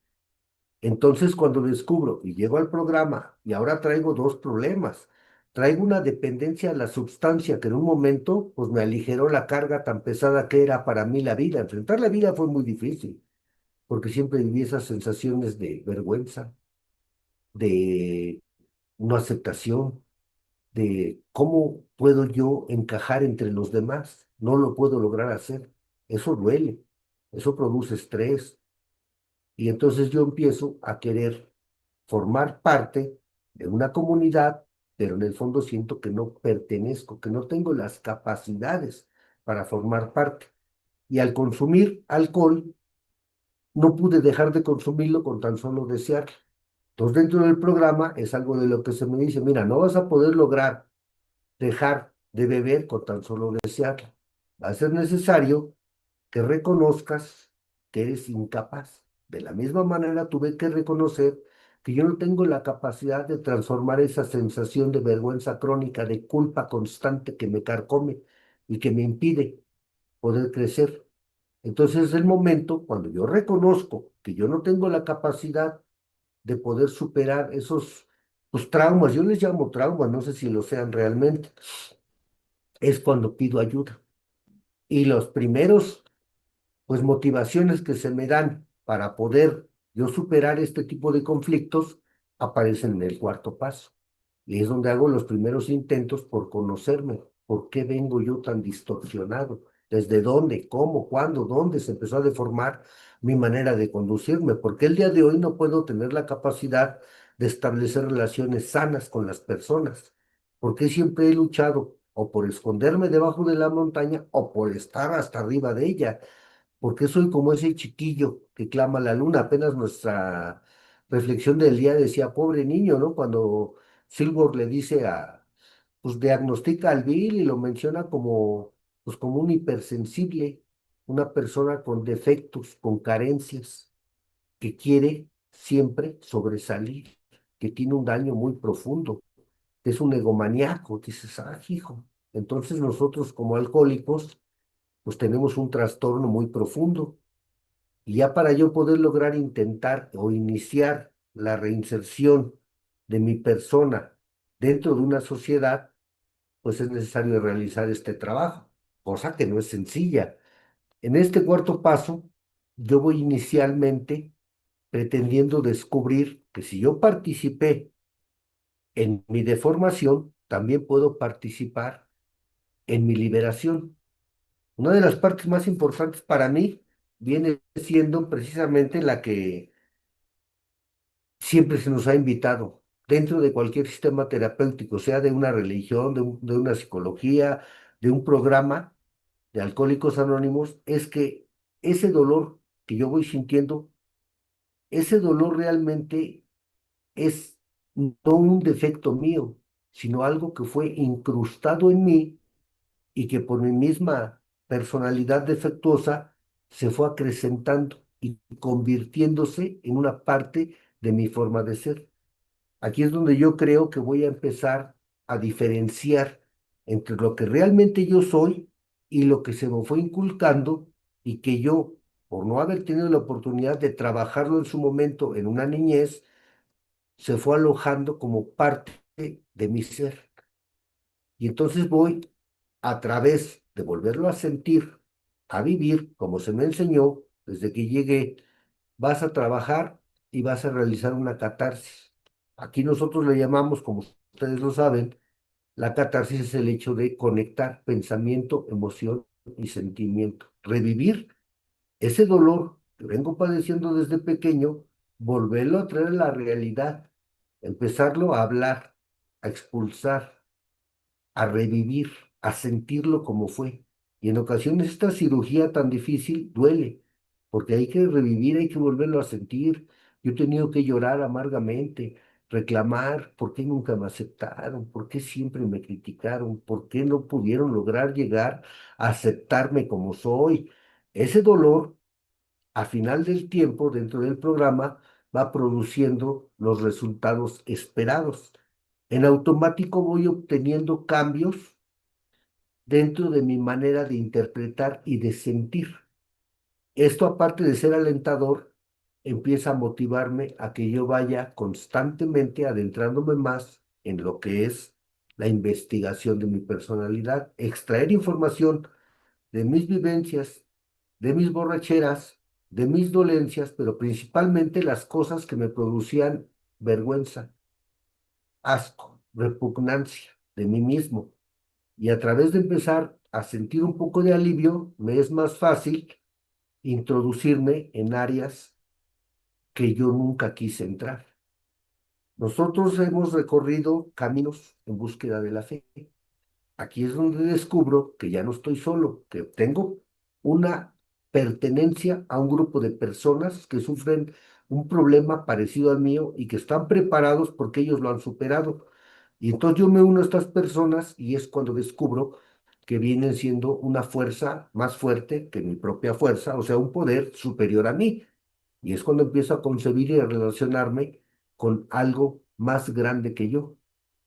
Speaker 4: Entonces, cuando descubro y llego al programa y ahora traigo dos problemas, traigo una dependencia a la sustancia que en un momento pues me aligeró la carga tan pesada que era para mí la vida. Enfrentar la vida fue muy difícil porque siempre viví esas sensaciones de vergüenza, de no aceptación, de cómo puedo yo encajar entre los demás. No lo puedo lograr hacer. Eso duele, eso produce estrés. Y entonces yo empiezo a querer formar parte de una comunidad, pero en el fondo siento que no pertenezco, que no tengo las capacidades para formar parte. Y al consumir alcohol, no pude dejar de consumirlo con tan solo desearlo. Entonces, dentro del programa es algo de lo que se me dice, mira, no vas a poder lograr dejar de beber con tan solo desearlo. Va a ser necesario que reconozcas que eres incapaz. De la misma manera tuve que reconocer que yo no tengo la capacidad de transformar esa sensación de vergüenza crónica, de culpa constante que me carcome y que me impide poder crecer. Entonces es el momento cuando yo reconozco que yo no tengo la capacidad de poder superar esos pues, traumas, yo les llamo traumas, no sé si lo sean realmente, es cuando pido ayuda. Y los primeros pues motivaciones que se me dan para poder yo superar este tipo de conflictos aparecen en el cuarto paso. Y es donde hago los primeros intentos por conocerme. ¿Por qué vengo yo tan distorsionado? ¿Desde dónde, cómo, cuándo, dónde se empezó a deformar mi manera de conducirme? Porque el día de hoy no puedo tener la capacidad de establecer relaciones sanas con las personas. Porque siempre he luchado o por esconderme debajo de la montaña o por estar hasta arriba de ella, porque soy como ese chiquillo que clama a la luna. Apenas nuestra reflexión del día decía, pobre niño, ¿no? Cuando Silver le dice pues diagnostica al Bill y lo menciona como, pues como un hipersensible, una persona con defectos, con carencias, que quiere siempre sobresalir, que tiene un daño muy profundo, que es un egomaníaco. Dices, hijo. Entonces nosotros como alcohólicos, pues tenemos un trastorno muy profundo y ya para yo poder lograr intentar o iniciar la reinserción de mi persona dentro de una sociedad, pues es necesario realizar este trabajo, cosa que no es sencilla. En este cuarto paso, yo voy inicialmente pretendiendo descubrir que si yo participé en mi deformación, también puedo participar en mi liberación. Una de las partes más importantes para mí viene siendo precisamente la que siempre se nos ha invitado dentro de cualquier sistema terapéutico, sea de una religión, de una psicología, de un programa de Alcohólicos Anónimos, es que ese dolor que yo voy sintiendo, ese dolor realmente es no un defecto mío, sino algo que fue incrustado en mí y que por mi misma personalidad defectuosa se fue acrecentando y convirtiéndose en una parte de mi forma de ser. Aquí es donde yo creo que voy a empezar a diferenciar entre lo que realmente yo soy y lo que se me fue inculcando y que yo, por no haber tenido la oportunidad de trabajarlo en su momento en una niñez, se fue alojando como parte de mi ser. Y entonces voy a través de volverlo a sentir, a vivir como se me enseñó desde que llegué, vas a trabajar y vas a realizar una catarsis. Aquí nosotros le llamamos, como ustedes lo saben, la catarsis es el hecho de conectar pensamiento, emoción y sentimiento. Revivir ese dolor que vengo padeciendo desde pequeño, volverlo a traer a la realidad, empezarlo a hablar, a expulsar, a revivir. a sentirlo como fue. Y en ocasiones esta cirugía tan difícil duele, porque hay que revivir, hay que volverlo a sentir. Yo he tenido que llorar amargamente, reclamar por qué nunca me aceptaron, por qué siempre me criticaron, por qué no pudieron lograr llegar a aceptarme como soy. Ese dolor, a final del tiempo, dentro del programa, va produciendo los resultados esperados. En automático voy obteniendo cambios dentro de mi manera de interpretar y de sentir. Esto, aparte de ser alentador, empieza a motivarme a que yo vaya constantemente adentrándome más en lo que es la investigación de mi personalidad, extraer información de mis vivencias, de mis borracheras, de mis dolencias, pero principalmente las cosas que me producían vergüenza, asco, repugnancia de mí mismo. Y a través de empezar a sentir un poco de alivio, me es más fácil introducirme en áreas que yo nunca quise entrar. Nosotros hemos recorrido caminos en búsqueda de la fe. Aquí es donde descubro que ya no estoy solo, que tengo una pertenencia a un grupo de personas que sufren un problema parecido al mío y que están preparados porque ellos lo han superado. Y entonces yo me uno a estas personas y es cuando descubro que vienen siendo una fuerza más fuerte que mi propia fuerza, o sea, un poder superior a mí. Y es cuando empiezo a concebir y a relacionarme con algo más grande que yo,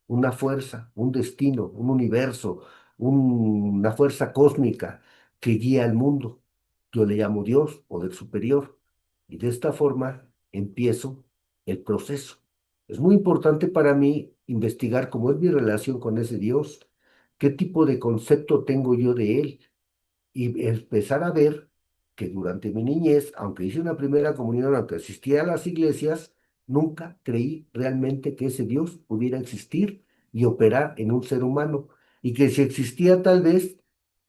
Speaker 4: una fuerza, un destino, un universo, una fuerza cósmica que guía al mundo. Yo le llamo Dios, poder superior. Y de esta forma empiezo el proceso. Es muy importante para mí investigar cómo es mi relación con ese Dios, qué tipo de concepto tengo yo de él, y empezar a ver que durante mi niñez, aunque hice una primera comunión, aunque asistía a las iglesias, nunca creí realmente que ese Dios pudiera existir y operar en un ser humano. Y que si existía tal vez,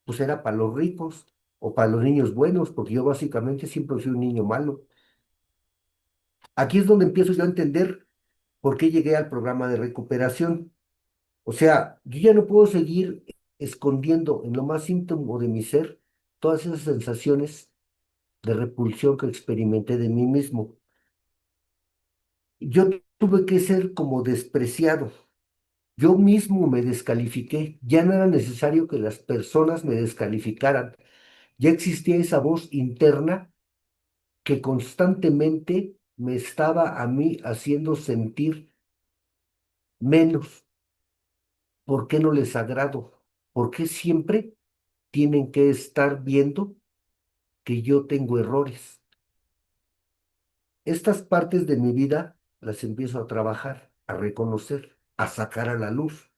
Speaker 4: pues era para los ricos o para los niños buenos, porque yo básicamente siempre fui un niño malo. Aquí es donde empiezo yo a entender por qué llegué al programa de recuperación. O sea, yo ya no puedo seguir escondiendo en lo más íntimo de mi ser todas esas sensaciones de repulsión que experimenté de mí mismo. Yo tuve que ser como despreciado. Yo mismo me descalifiqué. Ya no era necesario que las personas me descalificaran. Ya existía esa voz interna que constantemente me estaba a mí haciendo sentir menos. ¿Por qué no les agrado? ¿Por qué siempre tienen que estar viendo que yo tengo errores? Estas partes de mi vida las empiezo a trabajar, a reconocer, a sacar a la luz.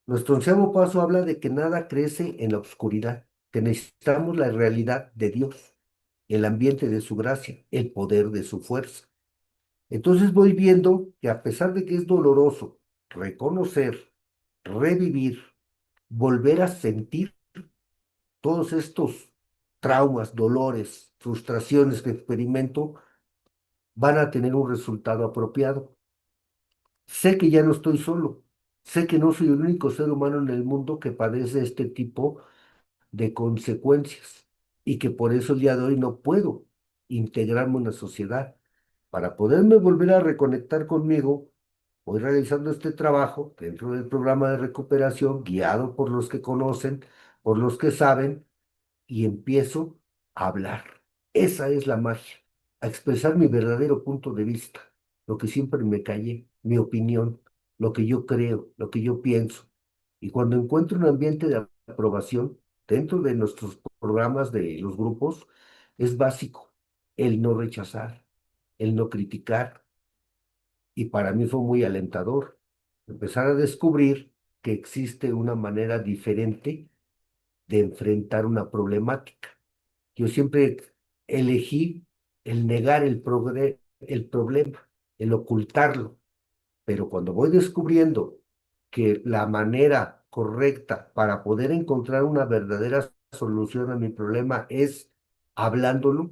Speaker 4: Nuestro onceavo paso habla de que nada crece en la oscuridad, que necesitamos la realidad de Dios, el ambiente de su gracia, el poder de su fuerza. Entonces voy viendo que a pesar de que es doloroso reconocer, revivir, volver a sentir todos estos traumas, dolores, frustraciones que experimento, van a tener un resultado apropiado. Sé que ya no estoy solo. Sé que no soy el único ser humano en el mundo que padece este tipo de consecuencias y que por eso el día de hoy no puedo integrarme en la sociedad. Para poderme volver a reconectar conmigo, voy realizando este trabajo dentro del programa de recuperación, guiado por los que conocen, por los que saben, y empiezo a hablar. Esa es la magia, a expresar mi verdadero punto de vista, lo que siempre me callé, mi opinión, lo que yo creo, lo que yo pienso. Y cuando encuentro un ambiente de aprobación dentro de nuestros programas de los grupos, es básico el no rechazar, el no criticar. Y para mí fue muy alentador empezar a descubrir que existe una manera diferente de enfrentar una problemática. Yo siempre elegí el negar el problema, el ocultarlo, pero cuando voy descubriendo que la manera correcta para poder encontrar una verdadera solución a mi problema es hablándolo,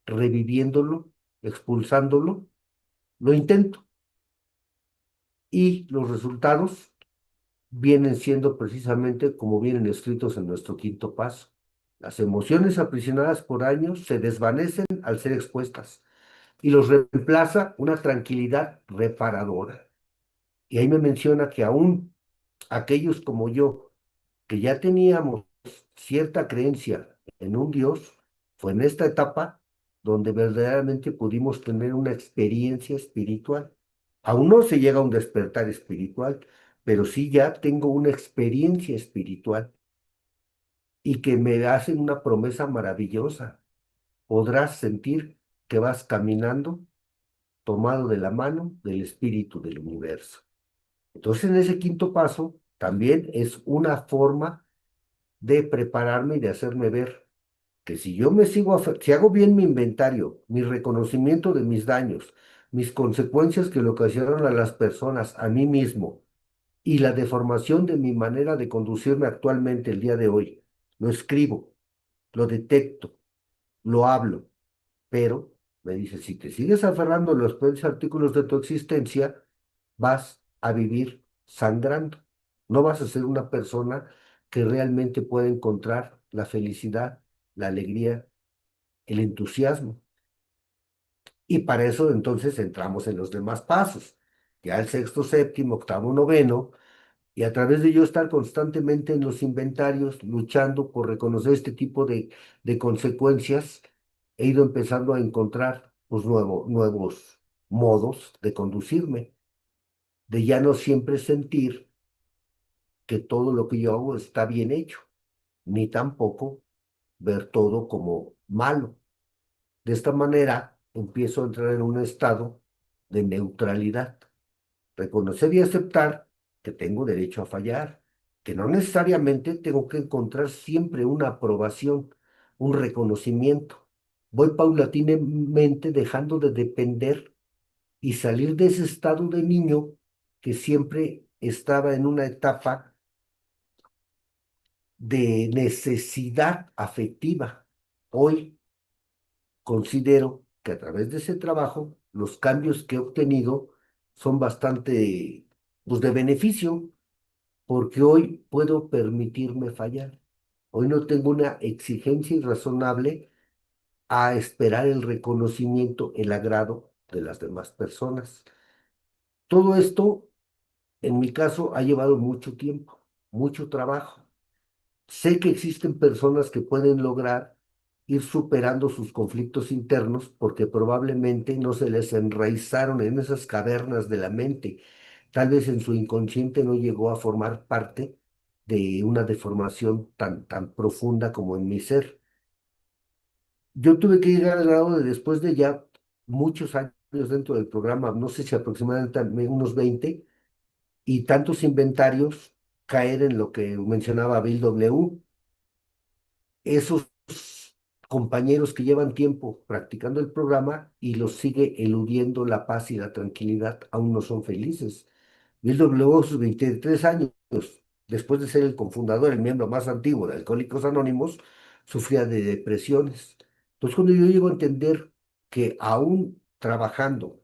Speaker 4: reviviéndolo, expulsándolo, lo intento y los resultados vienen siendo precisamente como vienen escritos en nuestro quinto paso. Las emociones aprisionadas por años se desvanecen al ser expuestas y los reemplaza una tranquilidad reparadora. Y ahí me menciona que aún aquellos como yo, que ya teníamos cierta creencia en un Dios, fue en esta etapa donde verdaderamente pudimos tener una experiencia espiritual. Aún no se llega a un despertar espiritual, pero sí ya tengo una experiencia espiritual y que me hacen una promesa maravillosa. Podrás sentir que vas caminando tomado de la mano del espíritu del universo. Entonces, en ese quinto paso, también es una forma de prepararme y de hacerme ver que si yo me sigo, si hago bien mi inventario, mi reconocimiento de mis daños, mis consecuencias que le ocasionaron a las personas, a mí mismo, y la deformación de mi manera de conducirme actualmente el día de hoy, lo escribo, lo detecto, lo hablo, pero me dice, si te sigues aferrando a los peores artículos de tu existencia, vas a vivir sangrando. No vas a ser una persona que realmente pueda encontrar la felicidad, la alegría, el entusiasmo. Y para eso entonces entramos en los demás pasos. Ya el sexto, séptimo, octavo, noveno, y a través de yo estar constantemente en los inventarios, luchando por reconocer este tipo de consecuencias, he ido empezando a encontrar pues, nuevos modos de conducirme, de ya no siempre sentir que todo lo que yo hago está bien hecho, ni tampoco ver todo como malo. De esta manera empiezo a entrar en un estado de neutralidad, reconocer y aceptar que tengo derecho a fallar, que no necesariamente tengo que encontrar siempre una aprobación, un reconocimiento. Voy paulatinamente dejando de depender y salir de ese estado de niño que siempre estaba en una etapa de necesidad afectiva. Hoy considero que a través de ese trabajo, los cambios que he obtenido son bastante, pues, de beneficio, porque hoy puedo permitirme fallar. Hoy no tengo una exigencia irrazonable a esperar el reconocimiento, el agrado de las demás personas. Todo esto, en mi caso, ha llevado mucho tiempo, mucho trabajo. Sé que existen personas que pueden lograr ir superando sus conflictos internos porque probablemente no se les enraizaron en esas cavernas de la mente. Tal vez en su inconsciente no llegó a formar parte de una deformación tan profunda como en mi ser. Yo tuve que llegar al grado de después de ya muchos años dentro del programa, no sé si aproximadamente unos 20 y tantos inventarios, caer en lo que mencionaba Bill W. Esos compañeros que llevan tiempo practicando el programa y los sigue eludiendo la paz y la tranquilidad, aún no son felices. Bill W. a sus 23 años, después de ser el cofundador, el miembro más antiguo de Alcohólicos Anónimos, sufría de depresiones. Entonces, cuando yo llego a entender que aún trabajando,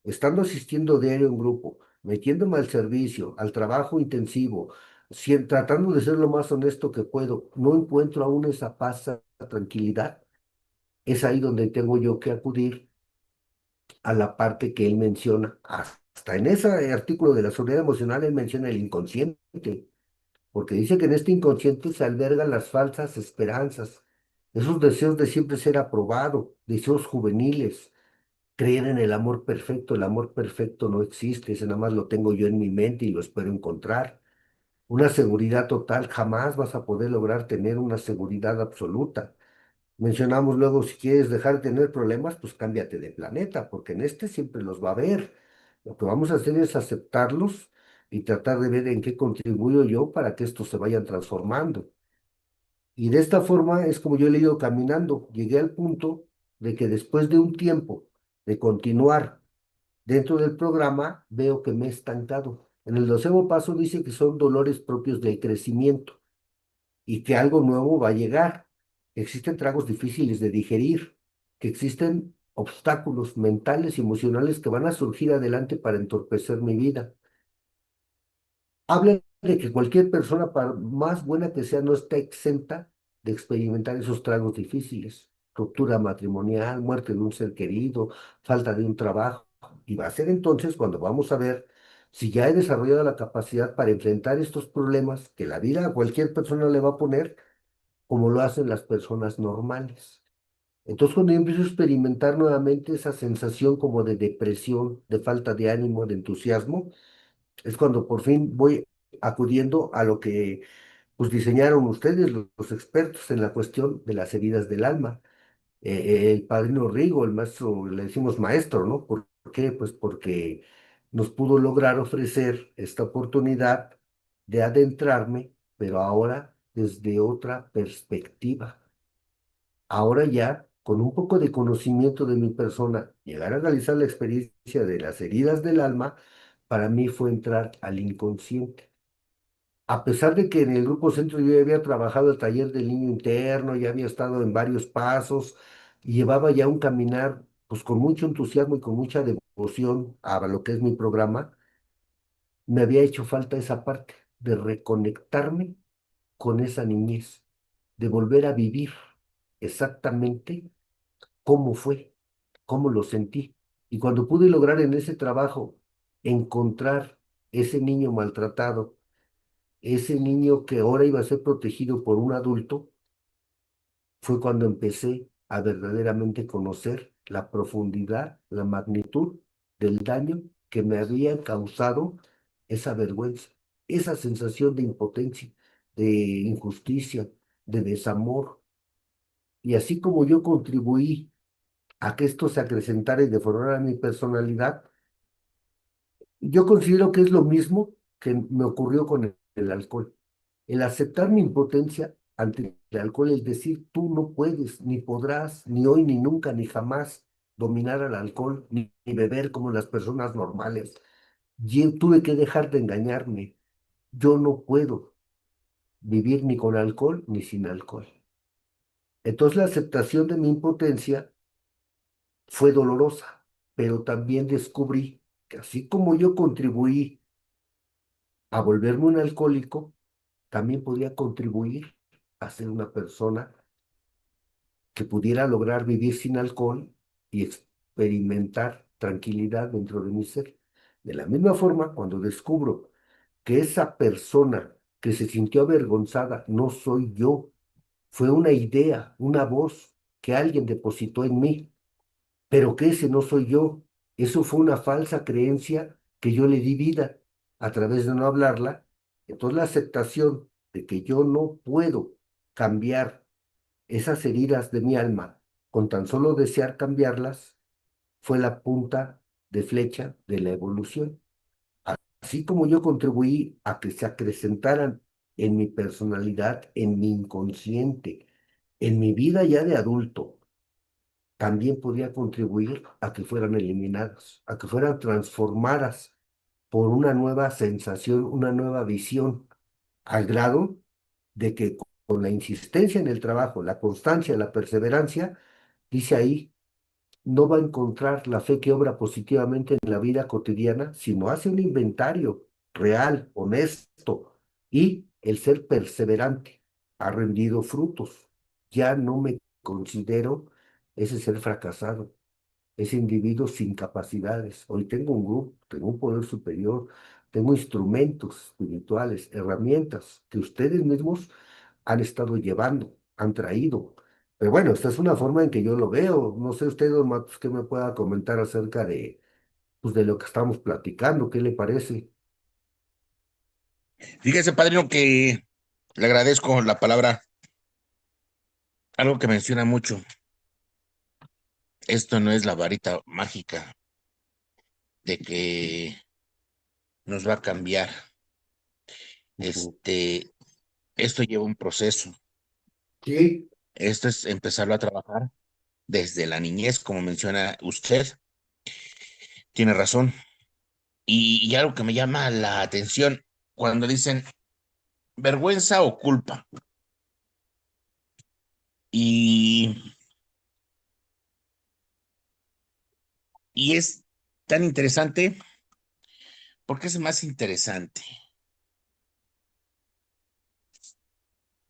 Speaker 4: estando asistiendo diario en grupo, metiéndome al servicio, al trabajo intensivo, tratando de ser lo más honesto que puedo, no encuentro aún esa paz, esa tranquilidad, es ahí donde tengo yo que acudir a la parte que él menciona. Hasta en ese artículo de la seguridad emocional él menciona el inconsciente, porque dice que en este inconsciente se albergan las falsas esperanzas, esos deseos de siempre ser aprobado, deseos juveniles, creer en el amor perfecto. El amor perfecto no existe, ese nada más lo tengo yo en mi mente y lo espero encontrar. Una seguridad total, jamás vas a poder lograr tener una seguridad absoluta. Mencionamos luego, si quieres dejar de tener problemas, pues cámbiate de planeta, porque en este siempre los va a haber. Lo que vamos a hacer es aceptarlos y tratar de ver en qué contribuyo yo para que estos se vayan transformando. Y de esta forma es como yo he ido caminando. Llegué al punto de que después de un tiempo de continuar dentro del programa, veo que me he estancado. En el 12º paso dice que son dolores propios del crecimiento y que algo nuevo va a llegar. Existen tragos difíciles de digerir, que existen obstáculos mentales y emocionales que van a surgir adelante para entorpecer mi vida. Habla de que cualquier persona, más buena que sea, no está exenta de experimentar esos tragos difíciles. Ruptura matrimonial, muerte de un ser querido, falta de un trabajo. Y va a ser entonces cuando vamos a ver si ya he desarrollado la capacidad para enfrentar estos problemas que la vida a cualquier persona le va a poner, como lo hacen las personas normales. Entonces, cuando yo empiezo a experimentar nuevamente esa sensación como de depresión, de falta de ánimo, de entusiasmo, es cuando por fin voy acudiendo a lo que pues diseñaron ustedes, los expertos en la cuestión de las heridas del alma. El padrino Rigo, el maestro, le decimos maestro, ¿no? ¿Por qué? Pues porque nos pudo lograr ofrecer esta oportunidad de adentrarme, pero ahora desde otra perspectiva. Ahora ya, con un poco de conocimiento de mi persona, llegar a realizar la experiencia de las heridas del alma, para mí fue entrar al inconsciente. A pesar de que en el Grupo Centro yo ya había trabajado el taller del niño interno, ya había estado en varios pasos y llevaba ya un caminar pues con mucho entusiasmo y con mucha devoción a lo que es mi programa, me había hecho falta esa parte de reconectarme con esa niñez, de volver a vivir exactamente cómo fue, cómo lo sentí. Y cuando pude lograr en ese trabajo encontrar ese niño maltratado, ese niño que ahora iba a ser protegido por un adulto, fue cuando empecé a verdaderamente conocer la profundidad, la magnitud del daño que me había causado esa vergüenza, esa sensación de impotencia, de injusticia, de desamor. Y así como yo contribuí a que esto se acrecentara y deformara mi personalidad, yo considero que es lo mismo que me ocurrió con el alcohol. El aceptar mi impotencia ante el alcohol, es decir, tú no puedes, ni podrás, ni hoy, ni nunca, ni jamás dominar al alcohol, ni beber como las personas normales. Yo tuve que dejar de engañarme. Yo no puedo vivir ni con alcohol ni sin alcohol. Entonces la aceptación de mi impotencia fue dolorosa, pero también descubrí que así como yo contribuí a volverme un alcohólico, también podía contribuir a ser una persona que pudiera lograr vivir sin alcohol y experimentar tranquilidad dentro de mi ser. De la misma forma, cuando descubro que esa persona que se sintió avergonzada no soy yo, fue una idea, una voz que alguien depositó en mí, pero que ese no soy yo. Eso fue una falsa creencia que yo le di vida a través de no hablarla. Entonces la aceptación de que yo no puedo cambiar esas heridas de mi alma con tan solo desear cambiarlas fue la punta de flecha de la evolución. Así como yo contribuí a que se acrecentaran en mi personalidad, en mi inconsciente, en mi vida ya de adulto, también podía contribuir a que fueran eliminadas, a que fueran transformadas por una nueva sensación, una nueva visión, al grado de que con la insistencia en el trabajo, la constancia, la perseverancia, dice ahí, no va a encontrar la fe que obra positivamente en la vida cotidiana, sino hace un inventario real, honesto, y el ser perseverante ha rendido frutos. Ya no me considero ese ser fracasado, ese individuo sin capacidades. Hoy tengo un grupo, tengo un poder superior, tengo instrumentos espirituales, herramientas que ustedes mismos han estado llevando, han traído. Pero bueno, esta es una forma en que yo lo veo. No sé usted, don Matos, qué me pueda comentar acerca de, pues, de lo que estamos platicando, ¿qué le parece?
Speaker 1: Fíjese, padrino, que le agradezco la palabra, algo que menciona mucho. Esto no es la varita mágica de que nos va a cambiar.
Speaker 4: Ujú.
Speaker 1: Este, esto lleva un proceso.
Speaker 4: Sí,
Speaker 1: Esto es empezarlo a trabajar desde la niñez, como menciona usted. Tiene razón. Y algo que me llama la atención, cuando dicen vergüenza o culpa. Y, y es tan interesante porque es más interesante.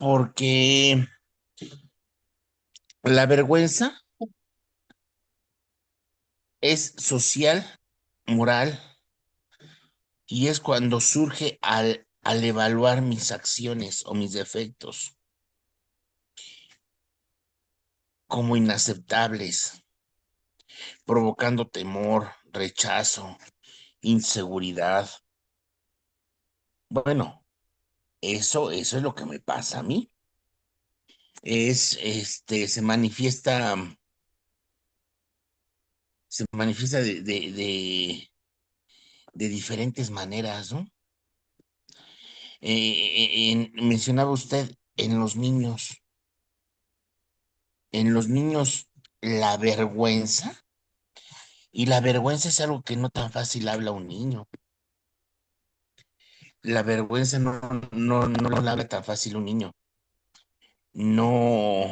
Speaker 1: porque la vergüenza es social, moral, y es cuando surge al evaluar mis acciones o mis defectos como inaceptables, provocando temor, rechazo, inseguridad. Bueno, eso es lo que me pasa a mí. Se manifiesta de diferentes maneras, ¿no? Mencionaba usted en los niños la vergüenza, y la vergüenza es algo que no tan fácil habla un niño. La vergüenza no la habla tan fácil un niño. No,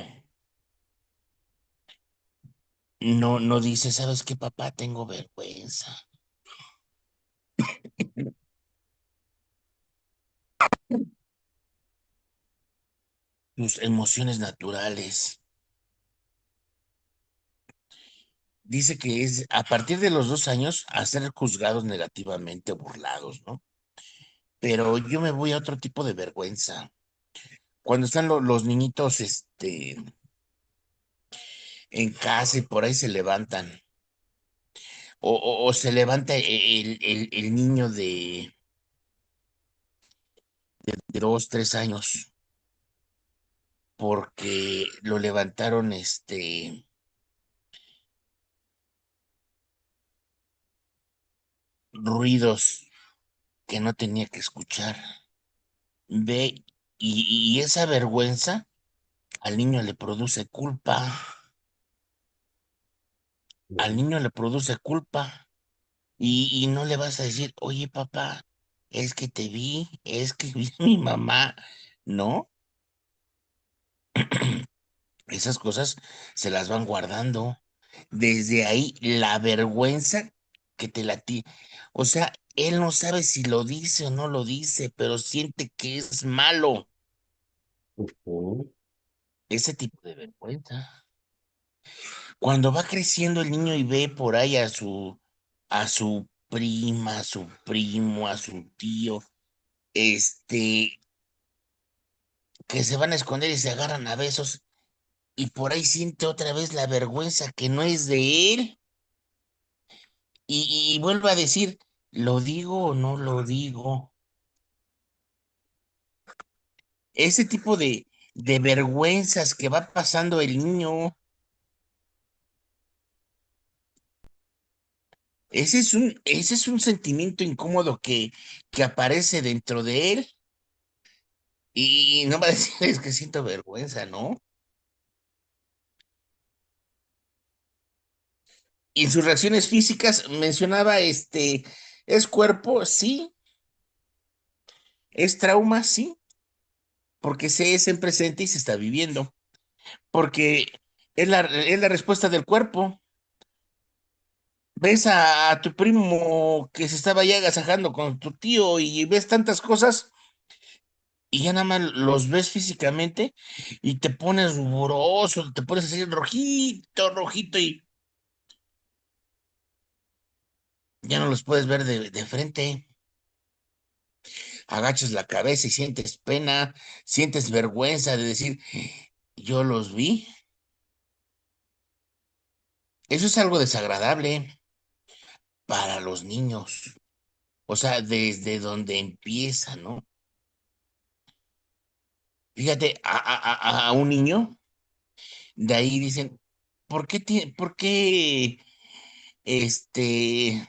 Speaker 1: no dice, ¿sabes qué, papá? Tengo vergüenza. Tus emociones naturales. Dice que es a partir de los 2 años a ser juzgados negativamente, burlados, ¿no? Pero yo me voy a otro tipo de vergüenza. Cuando están los niñitos, en casa y por ahí se levantan, o se levanta el niño de 2, 3 años, porque lo levantaron, ruidos que no tenía que escuchar. Ve, y esa vergüenza al niño le produce culpa, al niño le produce culpa, y no le vas a decir, oye, papá, es que te vi, es que vi a mi mamá, ¿no? Esas cosas se las van guardando. Desde ahí, la vergüenza que te o sea, él no sabe si lo dice o no lo dice, pero siente que es malo.
Speaker 4: Ujú.
Speaker 1: Ese tipo de vergüenza. Cuando va creciendo el niño y ve por ahí a su prima, a su primo, a su tío, este, que se van a esconder y se agarran a besos, y por ahí siente otra vez la vergüenza que no es de él, y vuelve a decir, ¿lo digo o no lo digo? Ese tipo de vergüenzas que va pasando el niño, ese es un sentimiento incómodo que aparece dentro de él, y no va a decir, es que siento vergüenza, ¿no? Y en sus reacciones físicas mencionaba, es cuerpo, sí, es trauma, sí, porque se es en presente y se está viviendo, porque es la respuesta del cuerpo. Ves a tu primo que se estaba ya agasajando con tu tío y ves tantas cosas y ya nada más los ves físicamente y te pones ruboroso, te pones así rojito, rojito, y ya no los puedes ver de frente. Agachas la cabeza y sientes pena, sientes vergüenza de decir, yo los vi. Eso es algo desagradable para los niños. O sea, desde donde empieza, ¿no? Fíjate, a un niño, de ahí dicen, este,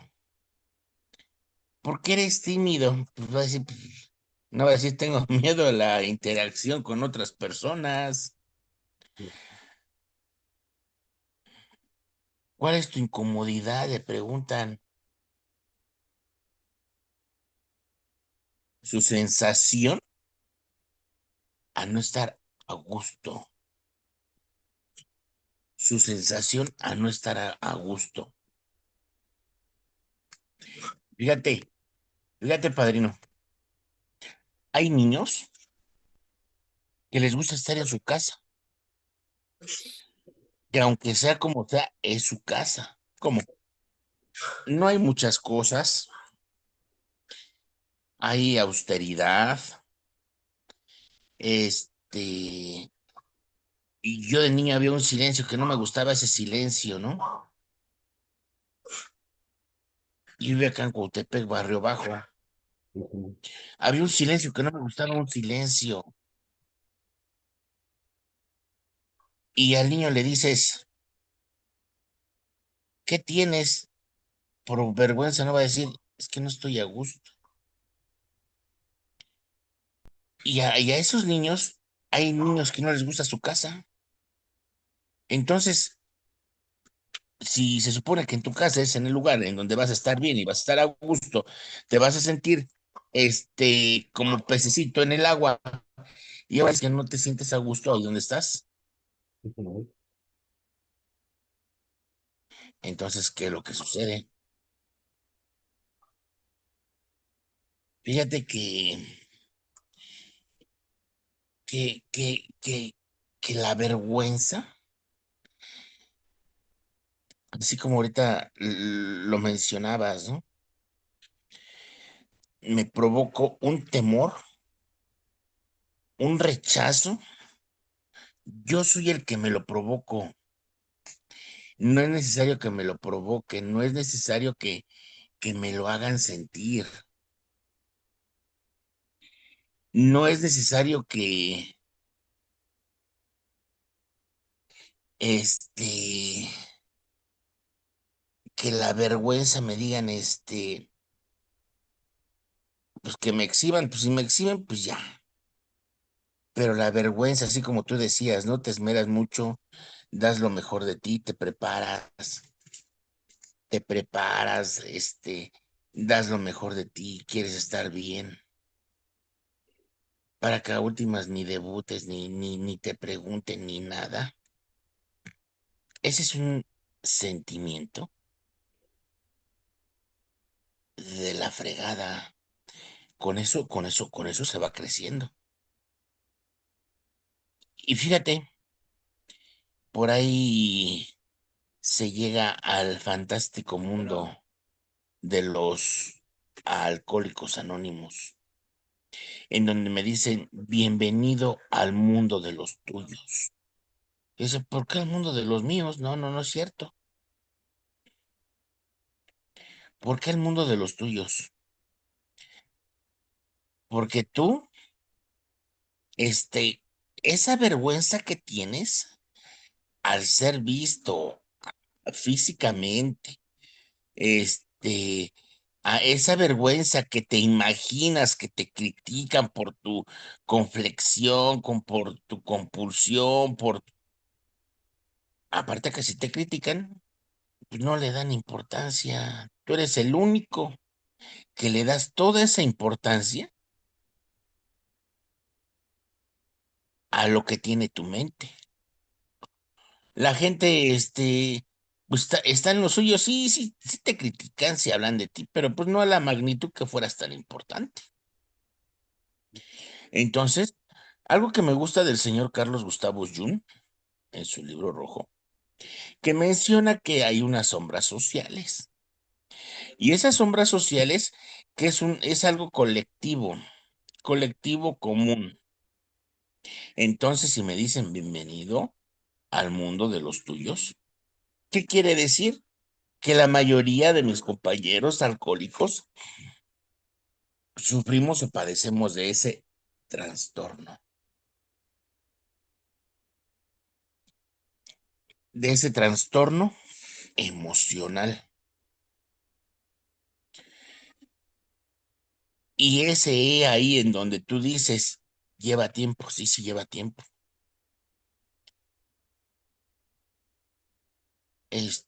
Speaker 1: ¿por qué eres tímido? Pues va a decir, pues, no va a decir, tengo miedo a la interacción con otras personas. ¿Cuál es tu incomodidad? Le preguntan. Su sensación a no estar a gusto. Su sensación a no estar a gusto. Fíjate, fíjate, padrino. Hay niños que les gusta estar en su casa, que aunque sea como sea, es su casa. Como no hay muchas cosas, hay austeridad, este, y yo de niño había un silencio que no me gustaba ese silencio, ¿no? Yo vivía acá en Cuautepec, Barrio Bajo.
Speaker 4: Ujú.
Speaker 1: Había un silencio que no me gustaba, un silencio. Y al niño le dices, ¿qué tienes? Por vergüenza no va a decir, es que no estoy a gusto. Y a esos niños, hay niños que no les gusta su casa. Entonces, si se supone que en tu casa es en el lugar en donde vas a estar bien y vas a estar a gusto, te vas a sentir como pececito en el agua, y ahora es que no te sientes a gusto ahí donde estás.
Speaker 4: Ujú.
Speaker 1: Entonces, ¿qué es lo que sucede? Fíjate que, que, que, que la vergüenza, así como ahorita lo mencionabas, ¿no? Me provocó un temor, un rechazo. Yo soy el que me lo provoco. No es necesario que me lo provoquen, no es necesario que me lo hagan sentir. No es necesario este, que la vergüenza me digan, pues que me exhiban, pues si me exhiben, pues ya. Pero la vergüenza, así como tú decías, no te esmeras mucho, das lo mejor de ti, te preparas, das lo mejor de ti, quieres estar bien, para que a últimas ni debutes, ni te pregunten, ni nada. Ese es un sentimiento de la fregada. Con eso se va creciendo. Y fíjate, por ahí se llega al fantástico mundo de los alcohólicos anónimos, en donde me dicen, bienvenido al mundo de los tuyos. Y dice, ¿por qué el mundo de los míos? No, no, no es cierto. ¿Por qué el mundo de los tuyos? Porque tú, este, esa vergüenza que tienes al ser visto físicamente, este, a esa vergüenza que te imaginas que te critican por tu conflexión, por tu compulsión, aparte que si te critican, pues no le dan importancia. Tú eres el único que le das toda esa importancia a lo que tiene tu mente. La gente, pues está en lo suyo, sí, sí, sí te critican si hablan de ti, pero pues no a la magnitud que fueras tan importante. Entonces, algo que me gusta del señor Carlos Gustavo Jung, en su libro rojo, que menciona que hay unas sombras sociales. Y esas sombras sociales, que es algo colectivo, colectivo común. Entonces, si me dicen bienvenido al mundo de los tuyos, ¿qué quiere decir? Que la mayoría de mis compañeros alcohólicos sufrimos o padecemos de ese trastorno, de ese trastorno emocional. Y ese ahí en donde tú dices, lleva tiempo, sí, sí lleva tiempo.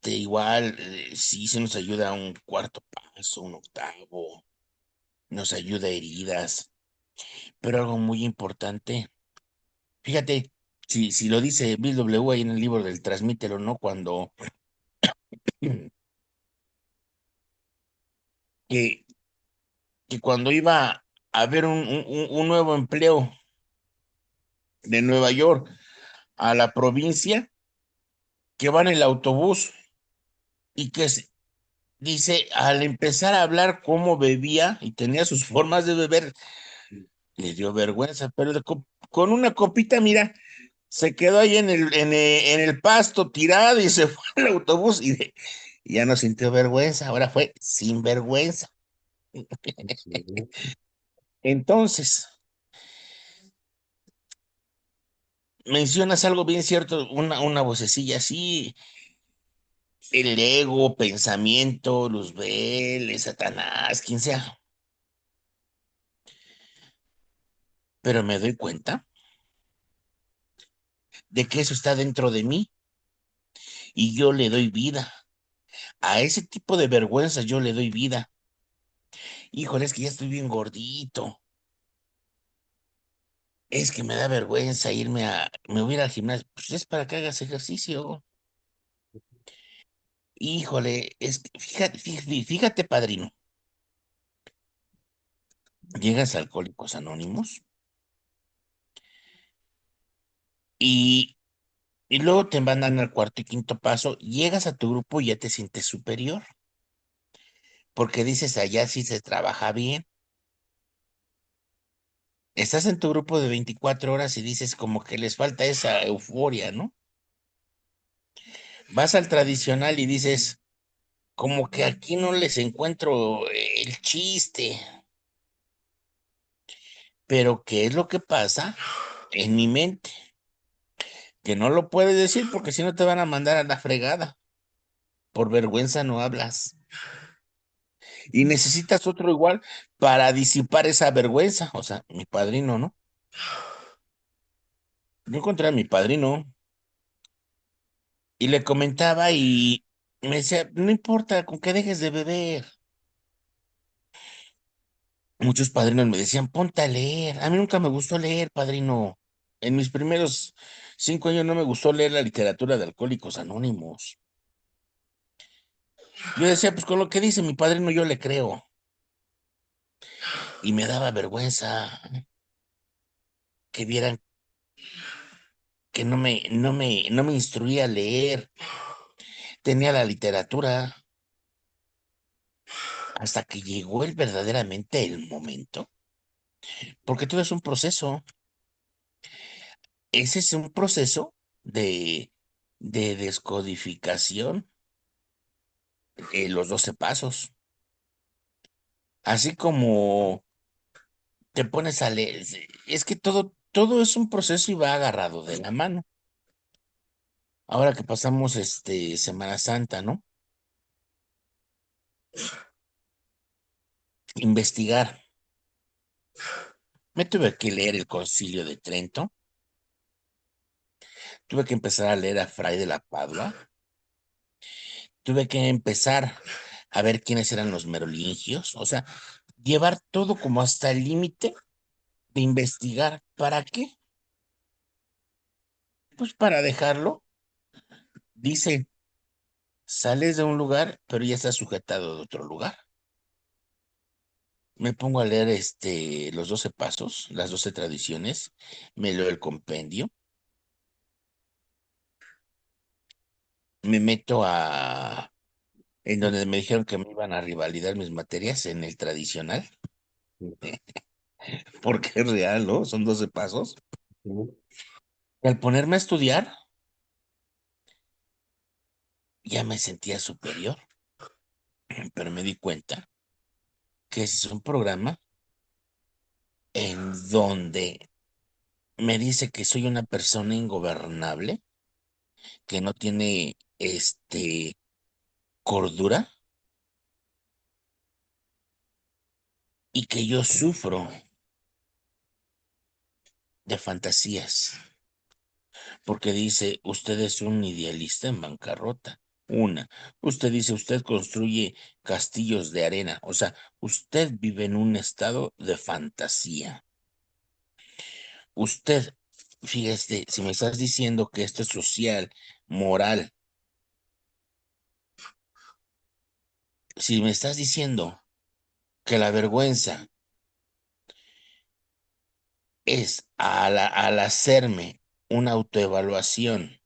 Speaker 1: Igual, sí se nos ayuda un cuarto paso, un octavo, nos ayuda a heridas, pero algo muy importante, fíjate, si lo dice Bill W. ahí en el libro del Transmítelo, ¿no? Que, que cuando iba a haber un nuevo empleo, de Nueva York a la provincia, que va en el autobús y dice, al empezar a hablar cómo bebía y tenía sus formas de beber, le dio vergüenza, pero con una copita, mira, se quedó ahí en el pasto tirado y se fue al autobús y ya no sintió vergüenza, ahora fue sin vergüenza. Entonces, mencionas algo bien cierto, una vocecilla así, el ego, pensamiento, Luzbel, Satanás, quien sea, pero me doy cuenta de que eso está dentro de mí y yo le doy vida. A ese tipo de vergüenza yo le doy vida. Híjole, es que ya estoy bien gordito. Es que me da vergüenza me voy a ir al gimnasio. Pues es para que hagas ejercicio. Híjole, fíjate, padrino. Llegas a Alcohólicos Anónimos y, y luego te mandan al cuarto y quinto paso. Llegas a tu grupo y ya te sientes superior. Porque dices, allá sí se trabaja bien. Estás en tu grupo de 24 horas y dices como que les falta esa euforia, ¿no? Vas al tradicional y dices, como que aquí no les encuentro el chiste, pero ¿qué es lo que pasa en mi mente? Que no lo puedes decir porque si no te van a mandar a la fregada. Por vergüenza no hablas. Y necesitas otro igual para disipar esa vergüenza. O sea, mi padrino, ¿no? Yo encontré a mi padrino y le comentaba y me decía, no importa, con que dejes de beber. Muchos padrinos me decían, ponte a leer. A mí nunca me gustó leer, padrino. En mis primeros 5 años no me gustó leer la literatura de Alcohólicos Anónimos. Yo decía, pues con lo que dice mi padrino yo le creo. Y me daba vergüenza que vieran que no me instruía a leer. Tenía la literatura hasta que llegó verdaderamente el momento. Porque todo es un proceso. Ese es un proceso de descodificación, los 12 pasos. Así como te pones a leer, es que todo es un proceso y va agarrado de la mano. Ahora que pasamos Semana Santa, ¿no? Investigar. Me tuve que leer el Concilio de Trento, tuve que empezar a leer a Fray de la Padua, tuve que empezar a ver quiénes eran los merolingios, o sea, llevar todo como hasta el límite de investigar. ¿Para qué? Pues para dejarlo, dice, sales de un lugar, pero ya estás sujetado de otro lugar. Me pongo a leer los 12 pasos, las 12 tradiciones, me leo el compendio, me meto en donde me dijeron que me iban a rivalidar mis materias en el tradicional, porque es real, ¿no? Son 12 pasos. Y al ponerme a estudiar, ya me sentía superior, pero me di cuenta que ese es un programa en donde me dice que soy una persona ingobernable, que no tiene cordura y que yo sufro de fantasías, porque dice, usted es un idealista en bancarrota. Usted dice, usted construye castillos de arena, o sea, usted vive en un estado de fantasía. Usted, fíjese, si me estás diciendo que esto es social, moral, si me estás diciendo que la vergüenza es al hacerme una autoevaluación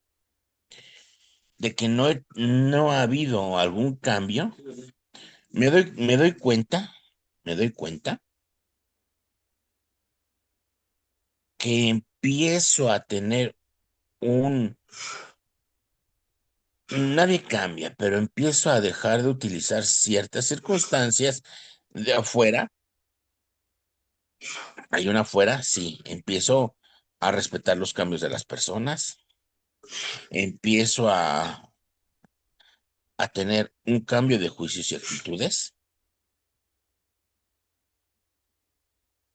Speaker 1: de que no ha habido algún cambio, me doy cuenta que empiezo a tener nadie cambia, pero empiezo a dejar de utilizar ciertas circunstancias de afuera. Hay una afuera, sí, empiezo a respetar los cambios de las personas, empiezo a tener un cambio de juicios y actitudes,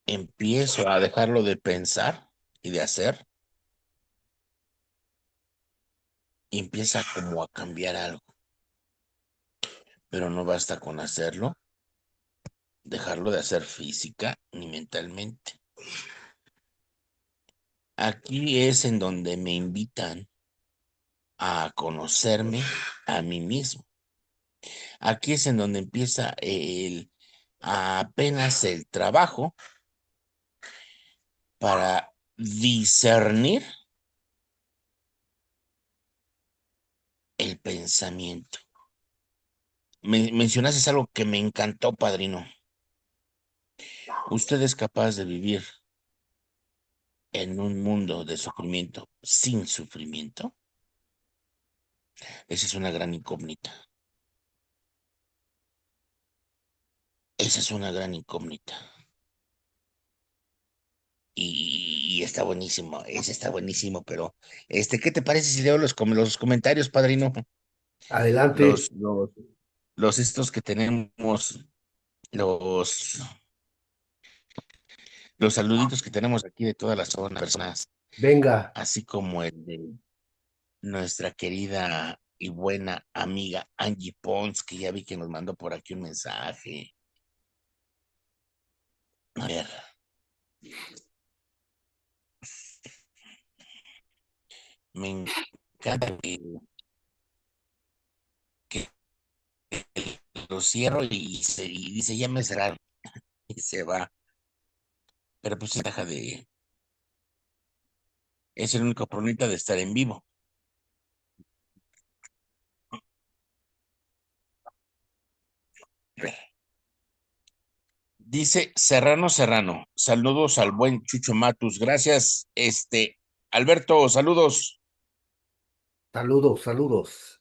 Speaker 1: empiezo a dejarlo de pensar y de hacer, y empieza como a cambiar algo, pero no basta con hacerlo, dejarlo de hacer física ni mentalmente. Aquí es en donde me invitan a conocerme a mí mismo. Aquí es en donde empieza apenas el trabajo para discernir el pensamiento. Mencionaste algo que me encantó, padrino. Usted es capaz de vivir en un mundo de sufrimiento sin sufrimiento. Esa es una gran incógnita. Esa es una gran incógnita. Y está buenísimo, ese está buenísimo, pero ¿qué te parece si leo los comentarios, padrino?
Speaker 4: Adelante,
Speaker 1: Los, los, los estos que tenemos, los, los saluditos que tenemos aquí de todas las zonas, personas,
Speaker 4: venga,
Speaker 1: así como el de nuestra querida y buena amiga Angie Pons, que ya vi que nos mandó por aquí un mensaje. A ver, me encanta que lo cierro y dice, ya me cerraron, y se va. Pero pues se deja es el único problema de estar en vivo. Dice Serrano, saludos al buen Chucho Matus, gracias, Alberto, saludos.
Speaker 4: saludos, saludos.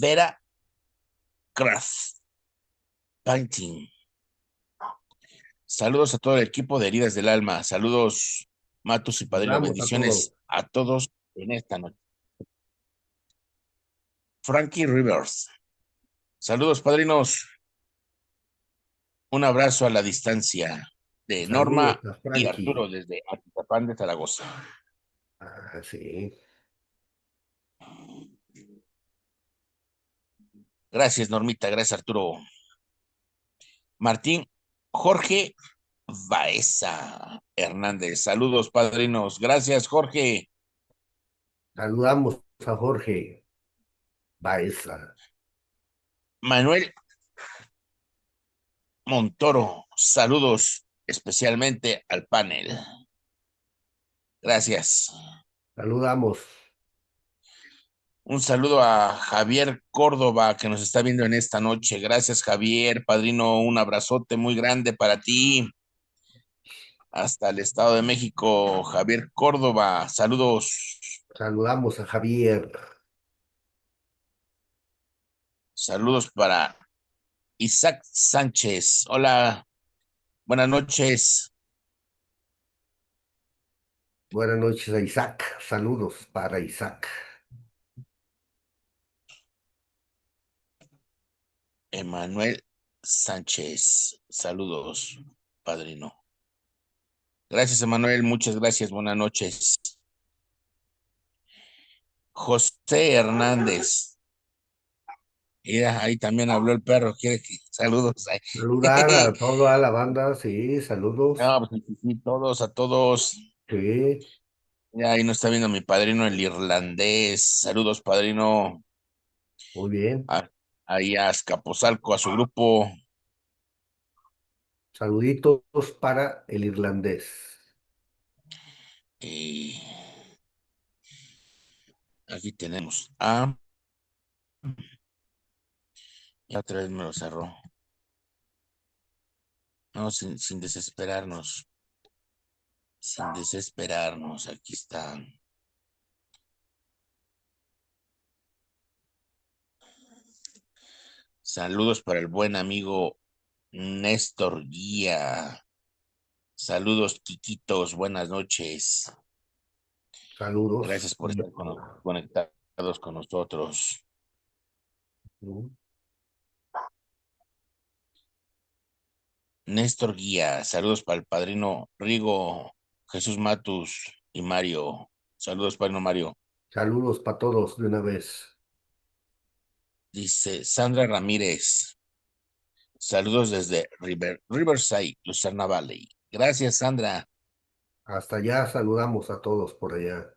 Speaker 1: Vera Craft Painting, saludos a todo el equipo de Heridas del Alma, saludos Matus y Padrino,
Speaker 4: Saludamos a todos.
Speaker 1: bendiciones a todos en esta noche. Frankie Rivers, saludos padrinos, un abrazo a la distancia de
Speaker 4: Saludos
Speaker 1: Norma
Speaker 4: a
Speaker 1: y Arturo
Speaker 4: Frankie.
Speaker 1: desde Atizapán de Zaragoza.
Speaker 4: Ah, sí.
Speaker 1: Gracias, Normita. Gracias, Arturo. Martín Jorge Baeza Hernández. Saludos, padrinos. Gracias, Jorge.
Speaker 4: Saludamos a Jorge Baeza.
Speaker 1: Manuel Montoro. Saludos especialmente al panel. Gracias.
Speaker 4: Saludamos.
Speaker 1: Un saludo a Javier Córdoba que nos está viendo en esta noche. Gracias, Javier, padrino. Un abrazote muy grande para ti. Hasta el Estado de México, Javier Córdoba. Saludos.
Speaker 4: Saludamos a Javier.
Speaker 1: Saludos para Isaac Sánchez. Hola, buenas noches.
Speaker 4: Buenas noches a Isaac. Saludos para Isaac.
Speaker 1: Emanuel Sánchez. Saludos, padrino. Gracias, Emanuel. Muchas gracias. Buenas noches. José Hernández. Mira, ahí también habló el perro. Quiere que saludos.
Speaker 4: Saludar a toda la banda, sí, saludos.
Speaker 1: No, pues sí, todos, a todos.
Speaker 4: Sí,
Speaker 1: Ya ahí nos está viendo mi padrino, el irlandés. Saludos, padrino.
Speaker 4: muy bien.
Speaker 1: A- Ahí a Azcapotzalco, a su grupo.
Speaker 4: Saluditos para el irlandés.
Speaker 1: Y aquí tenemos a... Y otra vez me lo cerró. No, sin desesperarnos. Sin desesperarnos. Aquí está. Saludos para el buen amigo Néstor Guía. Saludos, Quiquitos. Buenas noches.
Speaker 4: Saludos.
Speaker 1: Gracias por estar conectados con nosotros.
Speaker 4: Mm.
Speaker 1: Néstor Guía. Saludos para el padrino Rigo, Jesús Matus y Mario. Saludos, padrino Mario.
Speaker 4: Saludos para todos de una vez.
Speaker 1: Dice Sandra Ramírez. Saludos desde Riverside, Lucerna Valley. Gracias, Sandra.
Speaker 4: Hasta allá saludamos a todos por allá.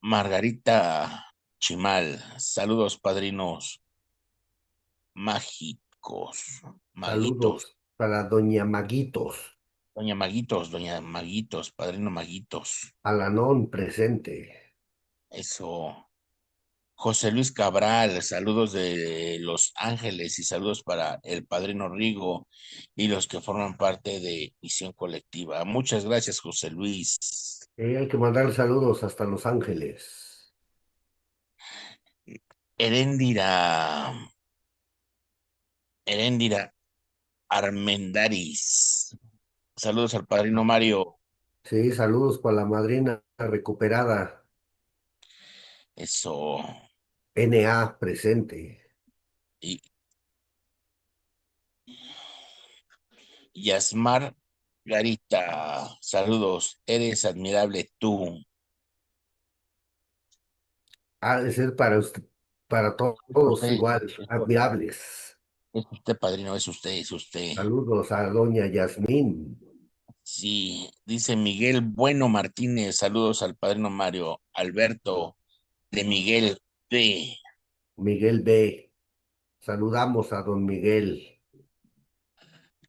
Speaker 1: Margarita Chimal. Saludos, padrinos mágicos. Maguitos.
Speaker 4: Saludos para Doña Maguitos,
Speaker 1: Doña Maguitos, padrino Maguitos.
Speaker 4: Alanón presente.
Speaker 1: Eso. José Luis Cabral, saludos de Los Ángeles y saludos para el padrino Rigo y los que forman parte de Misión Colectiva. Muchas gracias, José Luis.
Speaker 4: Hay que mandar saludos hasta Los Ángeles.
Speaker 1: Heréndira, Heréndira Armendaris. Saludos al padrino Mario.
Speaker 4: Sí, saludos para la madrina recuperada.
Speaker 1: Eso.
Speaker 4: NA presente.
Speaker 1: Y Yasmar Garita. Saludos. Eres admirable tú.
Speaker 4: Ha de ser para usted, para todos
Speaker 1: Usted,
Speaker 4: igual, admirables.
Speaker 1: es usted, padrino, es usted, es usted.
Speaker 4: Saludos a Doña Yasmín,
Speaker 1: Sí, dice Miguel Bueno Martínez, saludos al padrino Mario Alberto de Miguel P.
Speaker 4: Miguel B. Saludamos a don Miguel.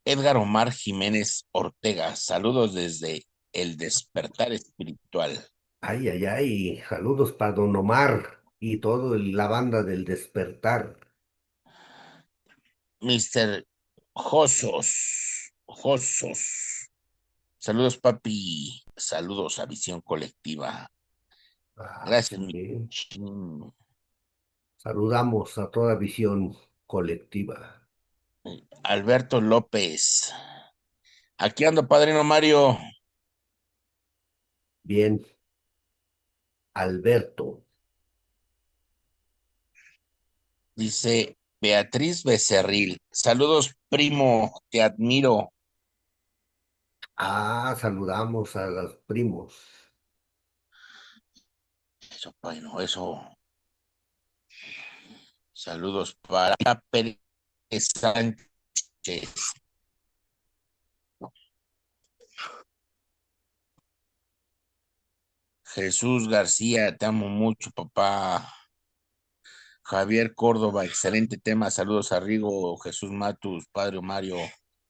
Speaker 1: Edgar Omar Jiménez Ortega, saludos desde el despertar espiritual.
Speaker 4: Ay, ay, ay. Saludos para don Omar y toda la banda del Despertar.
Speaker 1: Mister Josos, saludos papi, saludos a Visión Colectiva.
Speaker 4: Ah,
Speaker 1: Gracias, mi
Speaker 4: sí.
Speaker 1: chin.
Speaker 4: Saludamos a toda visión colectiva.
Speaker 1: Alberto López. Aquí ando, padrino Mario.
Speaker 4: Bien, Alberto.
Speaker 1: Dice Beatriz Becerril. Saludos, primo, te admiro.
Speaker 4: Ah, saludamos a los primos.
Speaker 1: Eso, bueno, eso. Saludos para Pérez Sánchez. Jesús García, te amo mucho, papá. Javier Córdoba, excelente tema. Saludos a Rigo, Jesús Matus, Padre Mario,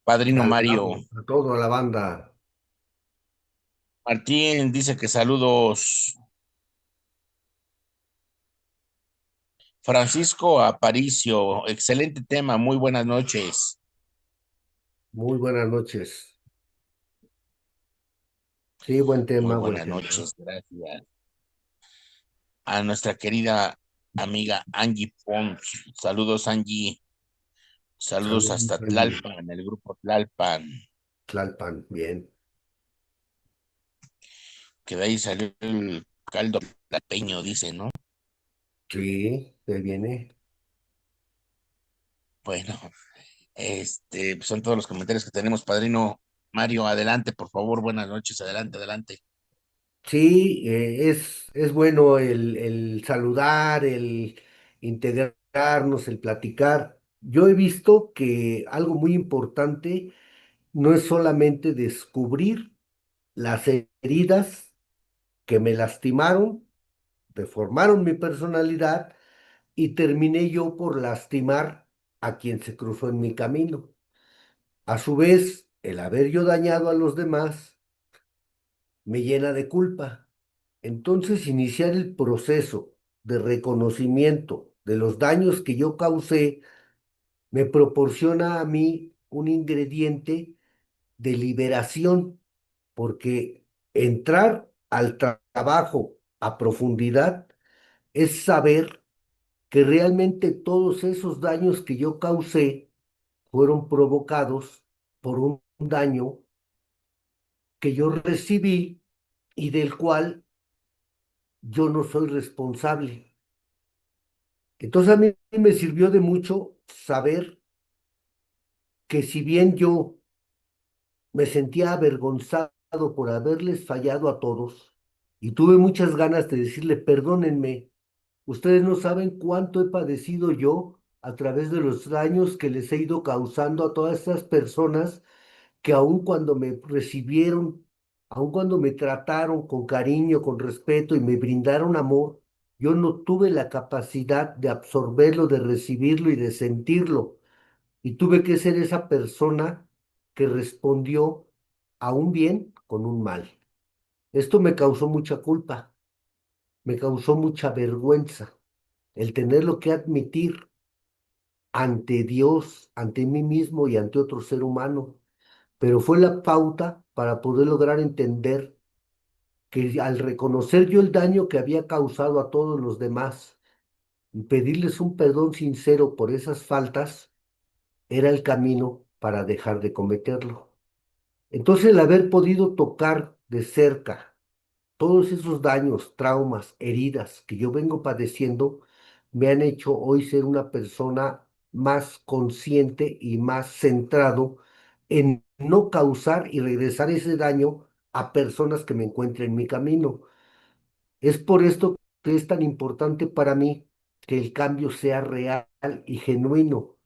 Speaker 1: Padrino Mario.
Speaker 4: Saludamos a toda la banda.
Speaker 1: Martín dice que saludos. Francisco Aparicio, excelente tema, muy buenas noches.
Speaker 4: Muy buenas noches. Sí, buen
Speaker 1: Muy
Speaker 4: tema, buen
Speaker 1: buenas
Speaker 4: tema.
Speaker 1: noches, gracias. A nuestra querida amiga Angie Pons. Saludos, Angie. Saludos
Speaker 4: Saludos,
Speaker 1: hasta
Speaker 4: Angie.
Speaker 1: Tlalpan, el grupo Tlalpan,
Speaker 4: Tlalpan, bien.
Speaker 1: que de ahí salió el caldo tlalpeño, dice, ¿no?
Speaker 4: Sí, se viene.
Speaker 1: Bueno, pues son todos los comentarios que tenemos, padrino Mario. Adelante, por favor, buenas noches, adelante, adelante.
Speaker 4: Sí, es bueno el saludar, el integrarnos, el platicar. Yo he visto que algo muy importante no es solamente descubrir las heridas que me lastimaron, deformaron mi personalidad y terminé yo por lastimar a quien se cruzó en mi camino. A su vez, el haber yo dañado a los demás me llena de culpa. Entonces, iniciar el proceso de reconocimiento de los daños que yo causé me proporciona a mí un ingrediente de liberación, porque entrar al trabajo a profundidad es saber que realmente todos esos daños que yo causé fueron provocados por un daño que yo recibí y del cual yo no soy responsable. Entonces a mí me sirvió de mucho saber que si bien yo me sentía avergonzado por haberles fallado a todos y tuve muchas ganas de decirle, perdónenme, ustedes no saben cuánto he padecido yo a través de los daños que les he ido causando a todas estas personas que aun cuando me recibieron, aun cuando me trataron con cariño, con respeto y me brindaron amor, yo no tuve la capacidad de absorberlo, de recibirlo y de sentirlo. Y tuve que ser esa persona que respondió a un bien con un mal. Esto me causó mucha culpa, me causó mucha vergüenza el tenerlo que admitir ante Dios, ante mí mismo y ante otro ser humano. Pero fue la pauta para poder lograr entender que al reconocer yo el daño que había causado a todos los demás y pedirles un perdón sincero por esas faltas, era el camino para dejar de cometerlo. Entonces el haber podido tocar de cerca todos esos daños, traumas, heridas que yo vengo padeciendo, me han hecho hoy ser una persona más consciente y más centrado en no causar y regresar ese daño a personas que me encuentren en mi camino. Es por esto que es tan importante para mí que el cambio sea real y genuino,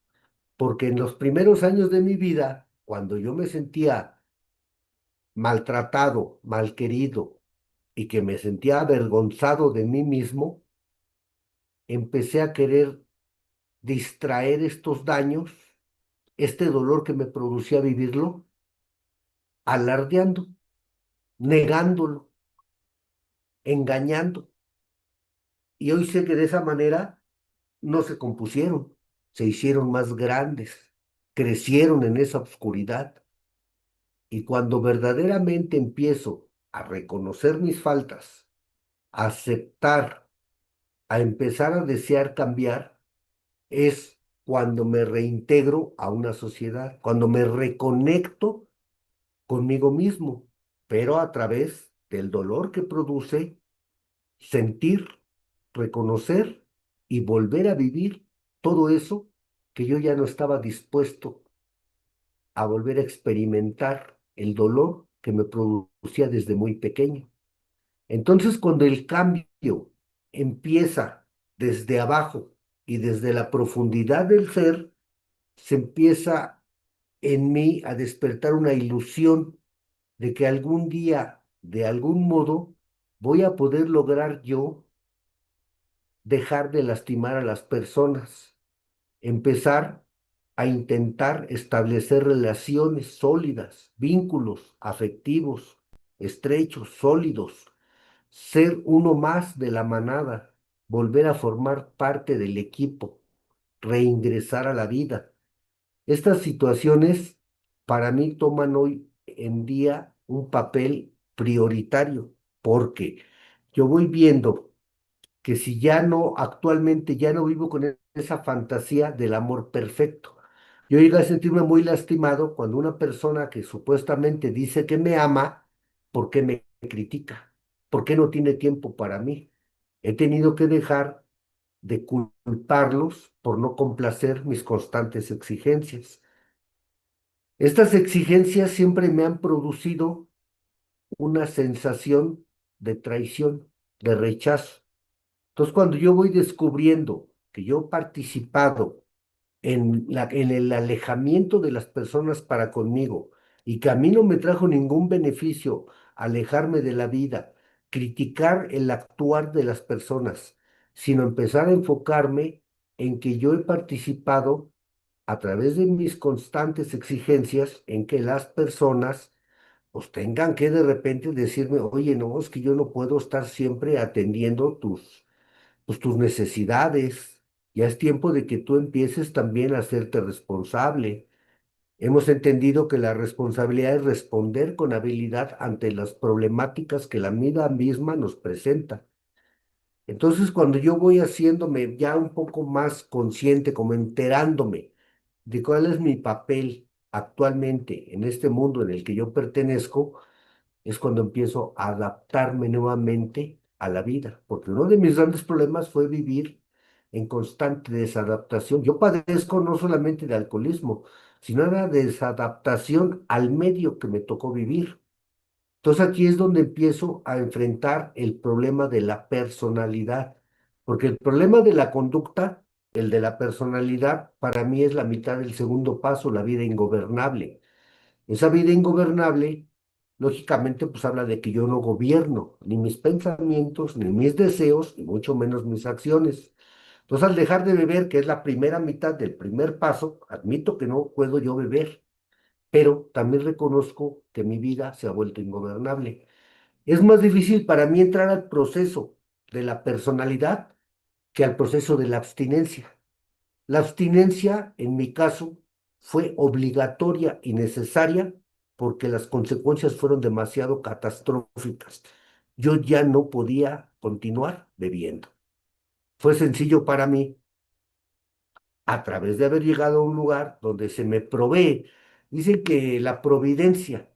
Speaker 4: porque en los primeros años de mi vida, cuando yo me sentía maltratado, malquerido y que me sentía avergonzado de mí mismo, empecé a querer distraer estos daños, este dolor que me producía vivirlo, alardeando, negándolo, engañando. Y hoy sé que de esa manera no se compusieron, se hicieron más grandes, crecieron en esa oscuridad. Y cuando verdaderamente empiezo a reconocer mis faltas, a aceptar, a empezar a desear cambiar, es cuando me reintegro a una sociedad, cuando me reconecto conmigo mismo, pero a través del dolor que produce sentir, reconocer y volver a vivir todo eso que yo ya no estaba dispuesto a volver a experimentar el dolor que me producía desde muy pequeño. Entonces, cuando el cambio empieza desde abajo y desde la profundidad del ser, se empieza en mí a despertar una ilusión de que algún día, de algún modo, voy a poder lograr yo dejar de lastimar a las personas, empezar a intentar establecer relaciones sólidas, vínculos afectivos, estrechos, sólidos, ser uno más de la manada, volver a formar parte del equipo, reingresar a la vida. Estas situaciones para mí toman hoy en día un papel prioritario, porque yo voy viendo que si ya no, actualmente ya no vivo con esa fantasía del amor perfecto. Yo llegué a sentirme muy lastimado cuando una persona que supuestamente dice que me ama, ¿por qué me critica? ¿Por qué no tiene tiempo para mí? He tenido que dejar de culparlos por no complacer mis constantes exigencias. Estas exigencias siempre me han producido una sensación de traición, de rechazo. Entonces, cuando yo voy descubriendo que yo he participado en el alejamiento de las personas para conmigo y que a mí no me trajo ningún beneficio alejarme de la vida, criticar el actuar de las personas, sino empezar a enfocarme en que yo he participado a través de mis constantes exigencias en que las personas pues tengan que de repente decirme, oye, no, es que yo no puedo estar siempre atendiendo tus necesidades. Ya es tiempo de que tú empieces también a hacerte responsable. Hemos entendido que la responsabilidad es responder con habilidad ante las problemáticas que la vida misma nos presenta. Entonces, cuando yo voy haciéndome ya un poco más consciente, como enterándome de cuál es mi papel actualmente en este mundo en el que yo pertenezco, es cuando empiezo a adaptarme nuevamente a la vida, porque uno de mis grandes problemas fue vivir en constante desadaptación. Yo padezco no solamente de alcoholismo, sino de desadaptación al medio que me tocó vivir. Entonces aquí es donde empiezo a enfrentar el problema de la personalidad, porque el problema de la conducta, el de la personalidad, para mí es la mitad del segundo paso, la vida ingobernable. Esa vida ingobernable, lógicamente, pues habla de que yo no gobierno ni mis pensamientos, ni mis deseos, y mucho menos mis acciones. Entonces, al dejar de beber, que es la primera mitad del primer paso, admito que no puedo yo beber, pero también reconozco que mi vida se ha vuelto ingobernable. Es más difícil para mí entrar al proceso de la personalidad que al proceso de la abstinencia. La abstinencia, en mi caso, fue obligatoria y necesaria porque las consecuencias fueron demasiado catastróficas. Yo ya no podía continuar bebiendo. Fue sencillo para mí, a través de haber llegado a un lugar donde se me provee. Dicen que la providencia,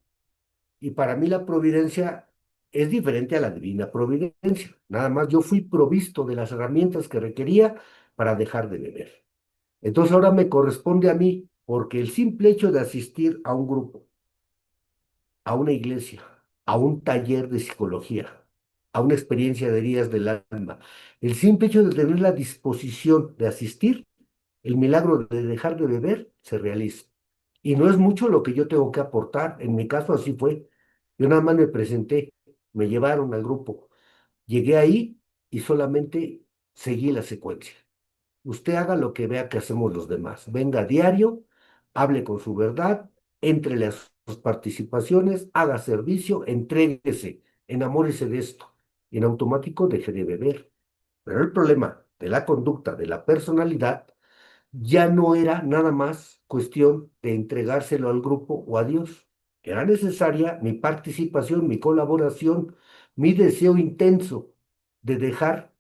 Speaker 4: y para mí la providencia es diferente a la divina providencia. Nada más yo fui provisto de las herramientas que requería para dejar de beber. Entonces ahora me corresponde a mí, porque el simple hecho de asistir a un grupo, a una iglesia, a un taller de psicología, a una experiencia de heridas del alma, el simple hecho de tener la disposición de asistir, el milagro de dejar de beber se realiza. Y no es mucho lo que yo tengo que aportar. En mi caso así fue. Yo nada más me presenté, me llevaron al grupo, llegué ahí y solamente seguí la secuencia. Usted haga lo que vea que hacemos los demás. Venga a diario, hable con su verdad, éntrele a sus participaciones, haga servicio, entréguese, enamórese de esto. Y en automático deje de beber. Pero el problema de la conducta, de la personalidad, ya no era nada más cuestión de entregárselo al grupo o a Dios. Era necesaria mi participación, mi colaboración, mi deseo intenso de dejar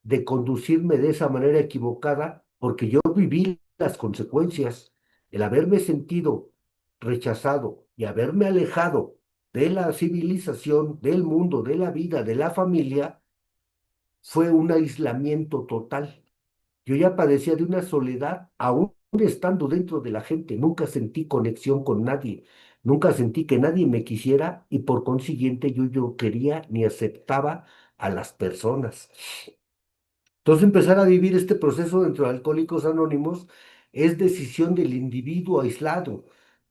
Speaker 4: de conducirme de esa manera equivocada, porque yo viví las consecuencias. El haberme sentido rechazado y haberme alejado de la civilización, del mundo, de la vida, de la familia, fue un aislamiento total. Yo ya padecía de una soledad, aún estando dentro de la gente. Nunca sentí conexión con nadie. Nunca sentí que nadie me quisiera y por consiguiente yo no quería ni aceptaba a las personas. Entonces, empezar a vivir este proceso dentro de Alcohólicos Anónimos es decisión del individuo aislado.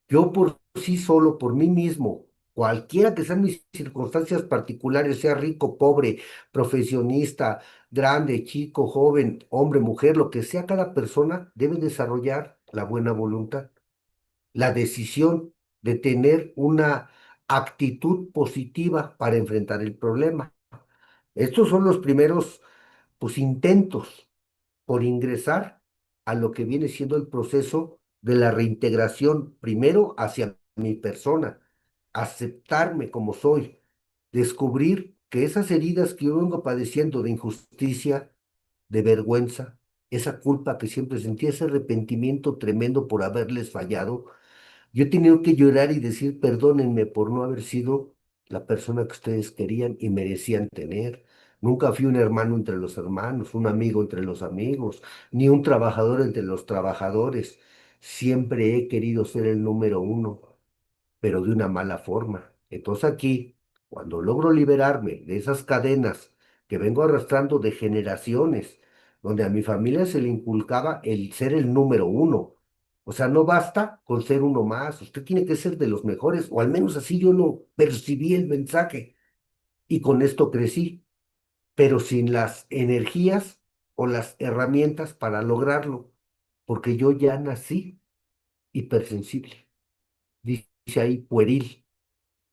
Speaker 4: Yo por sí solo, por mí mismo, cualquiera que sean mis circunstancias particulares, sea rico, pobre, profesionista, grande, chico, joven, hombre, mujer, lo que sea cada persona, debe desarrollar la buena voluntad, la decisión de tener una actitud positiva para enfrentar el problema. Estos son los primeros, pues, intentos por ingresar a lo que viene siendo el proceso de la reintegración, primero hacia mi persona, aceptarme como soy, descubrir que esas heridas que yo vengo padeciendo de injusticia, de vergüenza, esa culpa que siempre sentí, ese arrepentimiento tremendo por haberles fallado, yo he tenido que llorar y decir perdónenme por no haber sido la persona que ustedes querían y merecían tener. Nunca fui un hermano entre los hermanos, un amigo entre los amigos, ni un trabajador entre los trabajadores. Siempre he querido ser el número uno, pero de una mala forma. Entonces aquí, cuando logro liberarme de esas cadenas que vengo arrastrando de generaciones, donde a mi familia se le inculcaba el ser el número uno. O sea, no basta con ser uno más, usted tiene que ser de los mejores, o al menos así yo lo percibí el mensaje. Y con esto crecí, pero sin las energías o las herramientas para lograrlo. porque yo ya nací hipersensible, dice ahí pueril.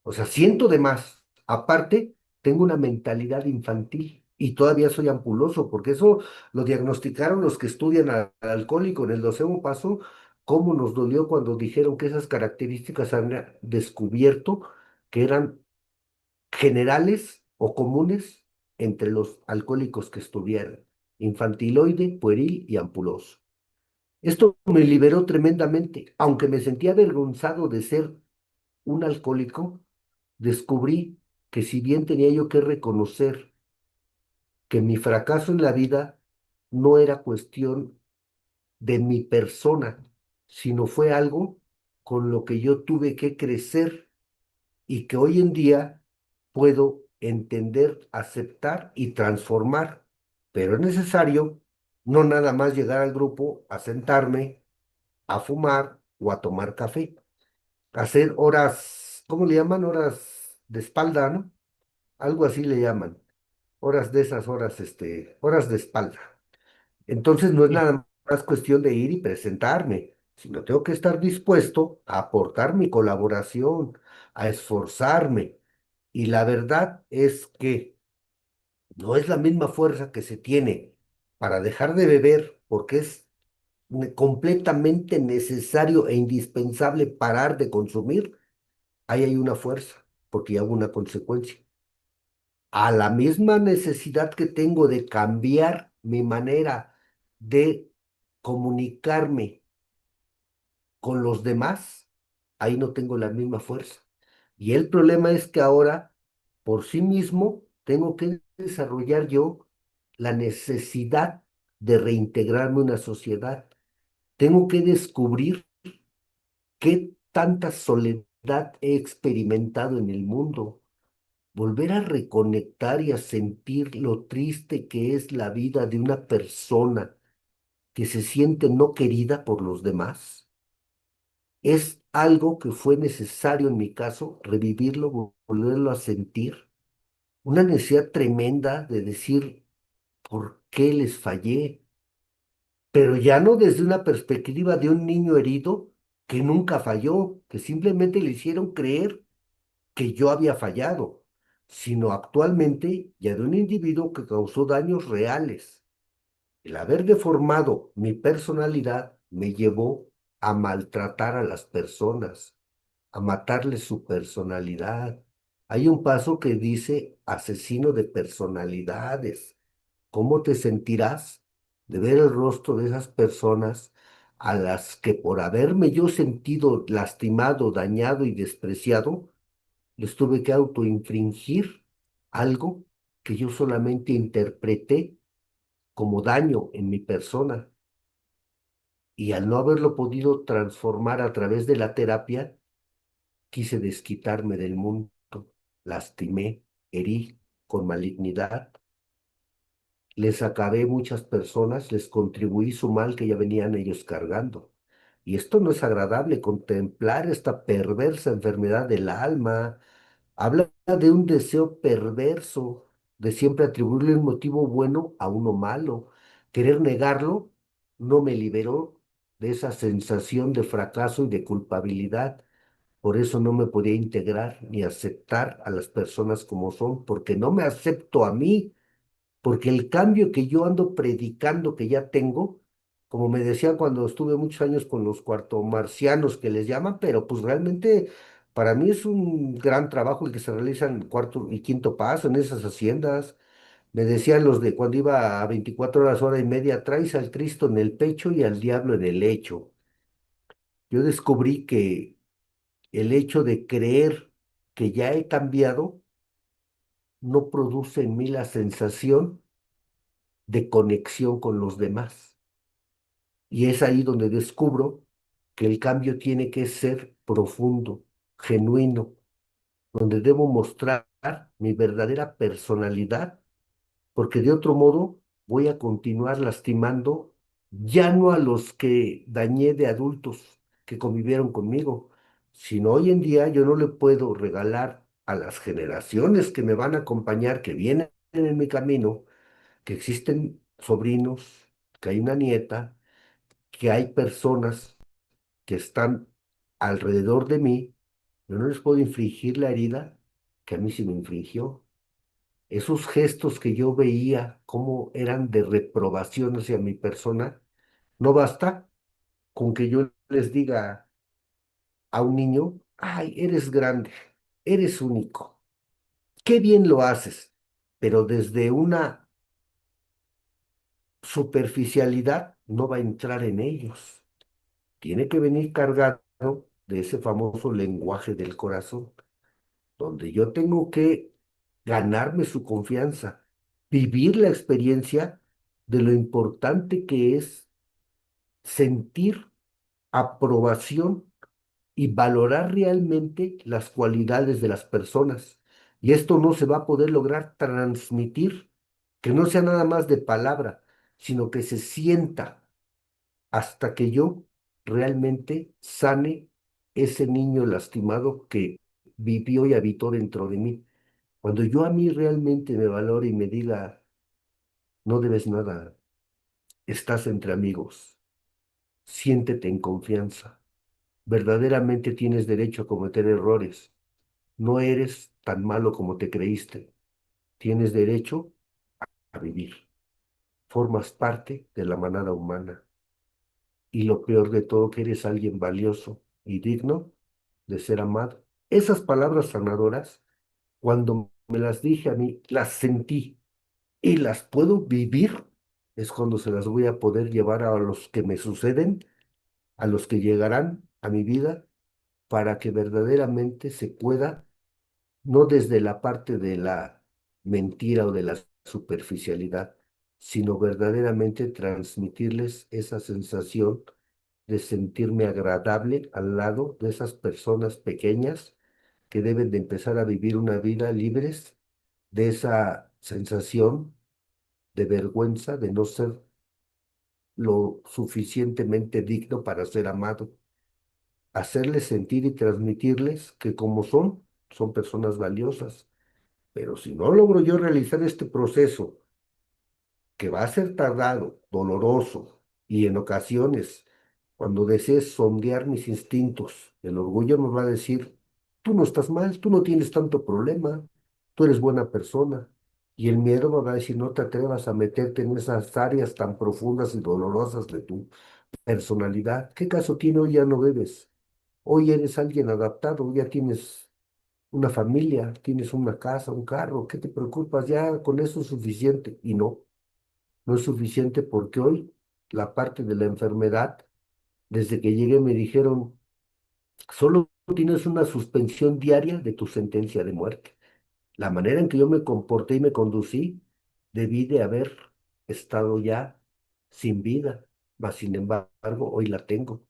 Speaker 4: O sea, siento de más. Aparte, tengo una mentalidad infantil y todavía soy ampuloso, porque eso lo diagnosticaron los que estudian al alcohólico en el 12º paso. Cómo nos dolió cuando dijeron que esas características han descubierto que eran generales o comunes entre los alcohólicos que estudiaron. Infantiloide, pueril y ampuloso. Esto me liberó tremendamente, aunque me sentía avergonzado de ser un alcohólico. Descubrí que si bien tenía yo que reconocer que mi fracaso en la vida no era cuestión de mi persona, sino fue algo con lo que yo tuve que crecer y que hoy en día puedo entender, aceptar y transformar. Pero es necesario no nada más llegar al grupo a sentarme, a fumar o a tomar café, hacer horas, ¿cómo le llaman? Horas de espalda, ¿no? Algo así le llaman, horas de esas horas, horas de espalda. Entonces no es
Speaker 1: Sí.
Speaker 4: nada más cuestión de ir y presentarme, sino tengo que estar dispuesto a aportar mi colaboración, a esforzarme. Y la verdad es que no es la misma fuerza que se tiene para dejar de beber, porque es completamente necesario e indispensable parar de consumir. Ahí hay una fuerza, porque hay una consecuencia. A la misma necesidad que tengo de cambiar mi manera de comunicarme con los demás, ahí no tengo la misma fuerza. Y el problema es que ahora, por sí mismo, tengo que desarrollar yo la necesidad de reintegrarme a una sociedad. Tengo que descubrir qué tanta soledad he experimentado en el mundo, volver a reconectar y a sentir lo triste que es la vida de una persona que se siente no querida por los demás. Es algo que fue necesario en mi caso, revivirlo, volverlo a sentir. Una necesidad tremenda de decir, ¿por qué les fallé? Pero ya no desde una perspectiva de un niño herido que nunca falló, que simplemente le hicieron creer que yo había fallado, sino actualmente ya de un individuo que causó daños reales. El haber deformado mi personalidad me llevó a maltratar a las personas, a matarles su personalidad. Hay un paso que dice asesino de personalidades. ¿Cómo te sentirás de ver el rostro de esas personas a las que por haberme yo sentido lastimado, dañado y despreciado, les tuve que autoinfringir algo que yo solamente interpreté como daño en mi persona? Y al no haberlo podido transformar a través de la terapia, quise desquitarme del mundo, lastimé, herí con malignidad, les acabé muchas personas, les contribuí su mal que ya venían ellos cargando. Y esto no es agradable, contemplar esta perversa enfermedad del alma. Habla de un deseo perverso, de siempre atribuirle un motivo bueno a uno malo. Querer negarlo no me liberó de esa sensación de fracaso y de culpabilidad. Por eso no me podía integrar ni aceptar a las personas como son, porque no me acepto a mí, porque el cambio que yo ando predicando que ya tengo, como me decían cuando estuve muchos años con los cuartomarcianos que les llaman, pero pues realmente para mí es un gran trabajo el que se realiza en cuarto y quinto paso en esas haciendas. Me decían los de cuando iba a 24 horas, hora y media, traes al Cristo en el pecho y al diablo en el lecho. Yo descubrí que el hecho de creer que ya he cambiado no produce en mí la sensación de conexión con los demás. Y es ahí donde descubro que el cambio tiene que ser profundo, genuino, donde debo mostrar mi verdadera personalidad, porque de otro modo voy a continuar lastimando ya no a los que dañé de adultos que convivieron conmigo, sino hoy en día yo no le puedo regalar a las generaciones que me van a acompañar, que vienen en mi camino, que existen sobrinos, que hay una nieta que hay personas que están alrededor de mí, yo no les puedo infligir la herida que a mí se me infligió. Esos gestos que yo veía, cómo eran de reprobación hacia mi persona, no basta con que yo les diga a un niño, ay, eres grande, eres único, qué bien lo haces, pero desde una superficialidad no va a entrar en ellos. Tiene que venir cargado de ese famoso lenguaje del corazón, donde yo tengo que ganarme su confianza, vivir la experiencia de lo importante que es sentir aprobación y valorar realmente las cualidades de las personas. Y esto no se va a poder lograr transmitir, que no sea nada más de palabra, sino que se sienta hasta que yo realmente sane ese niño lastimado que vivió y habitó dentro de mí. Cuando yo a mí realmente me valore y me diga, no debes nada, estás entre amigos, siéntete en confianza, verdaderamente tienes derecho a cometer errores, no eres tan malo como te creíste, tienes derecho a vivir, formas parte de la manada humana y lo peor de todo que eres alguien valioso y digno de ser amado. Esas palabras sanadoras, cuando me las dije a mí, las sentí y las puedo vivir, es cuando se las voy a poder llevar a los que me suceden, a los que llegarán a mi vida, para que verdaderamente se pueda, no desde la parte de la mentira o de la superficialidad, sino verdaderamente transmitirles esa sensación de sentirme agradable al lado de esas personas pequeñas que deben de empezar a vivir una vida libres de esa sensación de vergüenza de no ser lo suficientemente digno para ser amado. Hacerles sentir y transmitirles que como son, son personas valiosas. Pero si no logro yo realizar este proceso, que va a ser tardado, doloroso y en ocasiones, cuando desees sondear mis instintos, el orgullo nos va a decir, tú no estás mal, tú no tienes tanto problema, tú eres buena persona. Y el miedo me va a decir, no te atrevas a meterte en esas áreas tan profundas y dolorosas de tu personalidad. ¿Qué caso tiene hoy ya no bebes? Hoy eres alguien adaptado, ya tienes una familia, tienes una casa, un carro, ¿qué te preocupas? Ya con eso es suficiente. Y no, no es suficiente porque hoy la parte de la enfermedad, desde que llegué me dijeron, solo tienes una suspensión diaria de tu sentencia de muerte. La manera en que yo me comporté y me conducí, debí de haber estado ya sin vida, mas sin embargo hoy la tengo.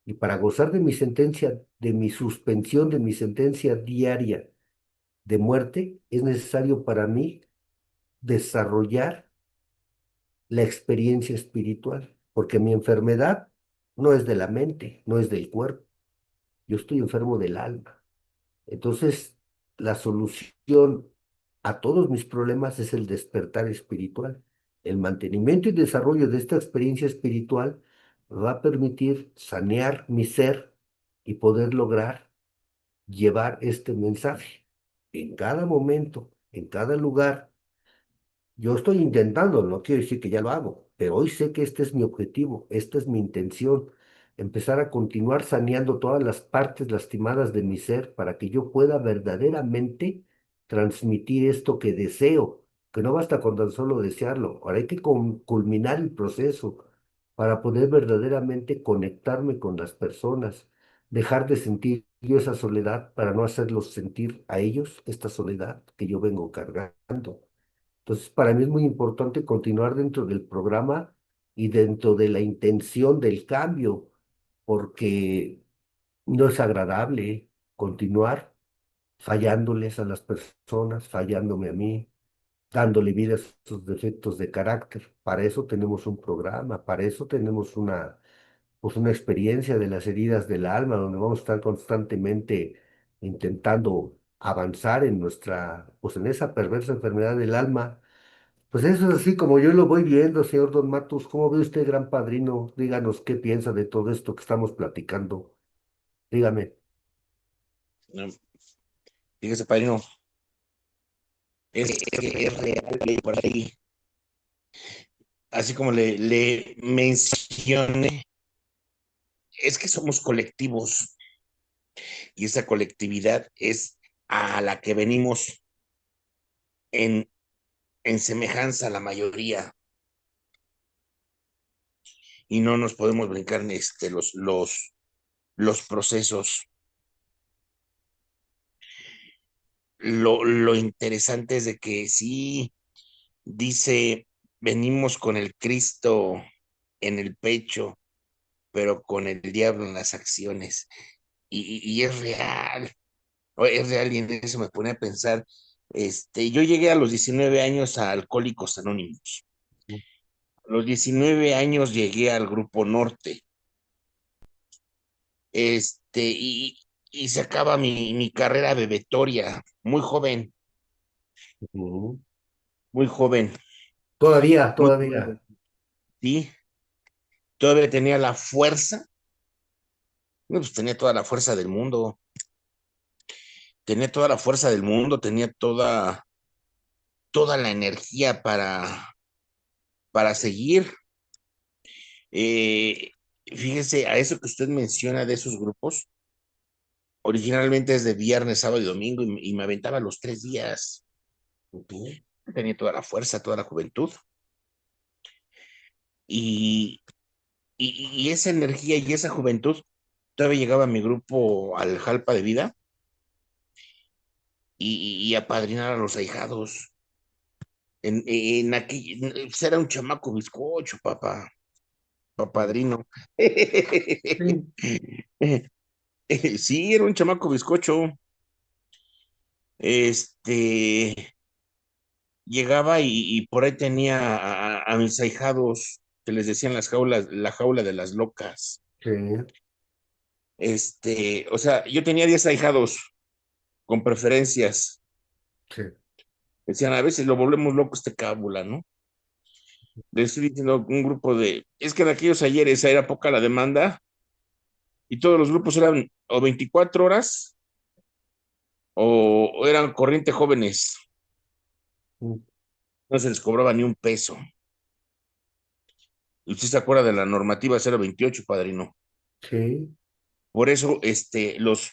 Speaker 4: Y para gozar de mi sentencia, de mi suspensión de mi sentencia diaria de muerte, es necesario para mí desarrollar la experiencia espiritual, porque mi enfermedad no es de la mente, no es del cuerpo, yo estoy enfermo del alma. Entonces, la solución a todos mis problemas es el despertar espiritual. El mantenimiento y desarrollo de esta experiencia espiritual va a permitir sanear mi ser y poder lograr llevar este mensaje en cada momento, en cada lugar. Yo estoy intentando, no quiero decir que ya lo hago, pero hoy sé que este es mi objetivo, esta es mi intención, empezar a continuar saneando todas las partes lastimadas de mi ser para que yo pueda verdaderamente transmitir esto que deseo, que no basta con tan solo desearlo, ahora hay que culminar el proceso para poder verdaderamente conectarme con las personas, dejar de sentir yo esa soledad para no hacerlos sentir a ellos esta soledad que yo vengo cargando. Entonces, para mí es muy importante continuar dentro del programa y dentro de la intención del cambio, porque no es agradable continuar fallándoles a las personas, fallándome a mí, dándole vida a sus defectos de carácter. Para eso tenemos un programa, para eso tenemos pues una experiencia de las heridas del alma, donde vamos a estar constantemente intentando avanzar en nuestra, pues en esa perversa enfermedad del alma Pues eso es así como yo lo voy viendo, señor Don Matos. ¿Cómo ve usted, gran padrino? Díganos qué piensa de todo esto que estamos platicando. Dígame.
Speaker 1: No, fíjese, padrino, es real por ahí. Así como le mencioné, es que somos colectivos y esa colectividad es a la que venimos en, en semejanza a la mayoría y no nos podemos brincar los procesos. Lo interesante es de que sí, dice, venimos con el Cristo en el pecho, pero con el diablo en las acciones. Y es real y en eso me pone a pensar. Yo llegué a los 19 años a Alcohólicos Anónimos. A los 19 años llegué al Grupo Norte. Este, y, y se acaba mi carrera bebetoria, muy joven,
Speaker 4: Ujú.
Speaker 1: muy joven,
Speaker 4: Todavía,
Speaker 1: muy
Speaker 4: todavía.
Speaker 1: joven, sí. Todavía tenía la fuerza, no, pues tenía toda la fuerza del mundo, tenía toda la fuerza del mundo, tenía toda la energía para seguir. Eh, Fíjese, a eso que usted menciona de esos grupos, originalmente es de viernes, sábado y domingo, y me aventaba los 3 días. Ujú. Tenía toda la fuerza, toda la juventud, y, y esa energía y esa juventud, todavía llegaba a mi grupo al Jalpa de Vida y apadrinar a los ahijados. Pues era un chamaco bizcocho, papadrino.
Speaker 4: Sí,
Speaker 1: Sí, era un chamaco bizcocho. Este, Llegaba y por ahí tenía a mis ahijados que les decían la jaula de las locas.
Speaker 4: sí,
Speaker 1: O sea, yo tenía 10 ahijados con preferencias.
Speaker 4: sí,
Speaker 1: Decían, a veces lo volvemos loco este cábula, ¿no? Le estoy diciendo un grupo es que en aquellos ayeres era poca la demanda y todos los grupos eran o 24 horas o eran corriente jóvenes,
Speaker 4: mm,
Speaker 1: no se les cobraba ni un peso. Y usted se acuerda de la normativa 028, padrino.
Speaker 4: sí,
Speaker 1: Por eso,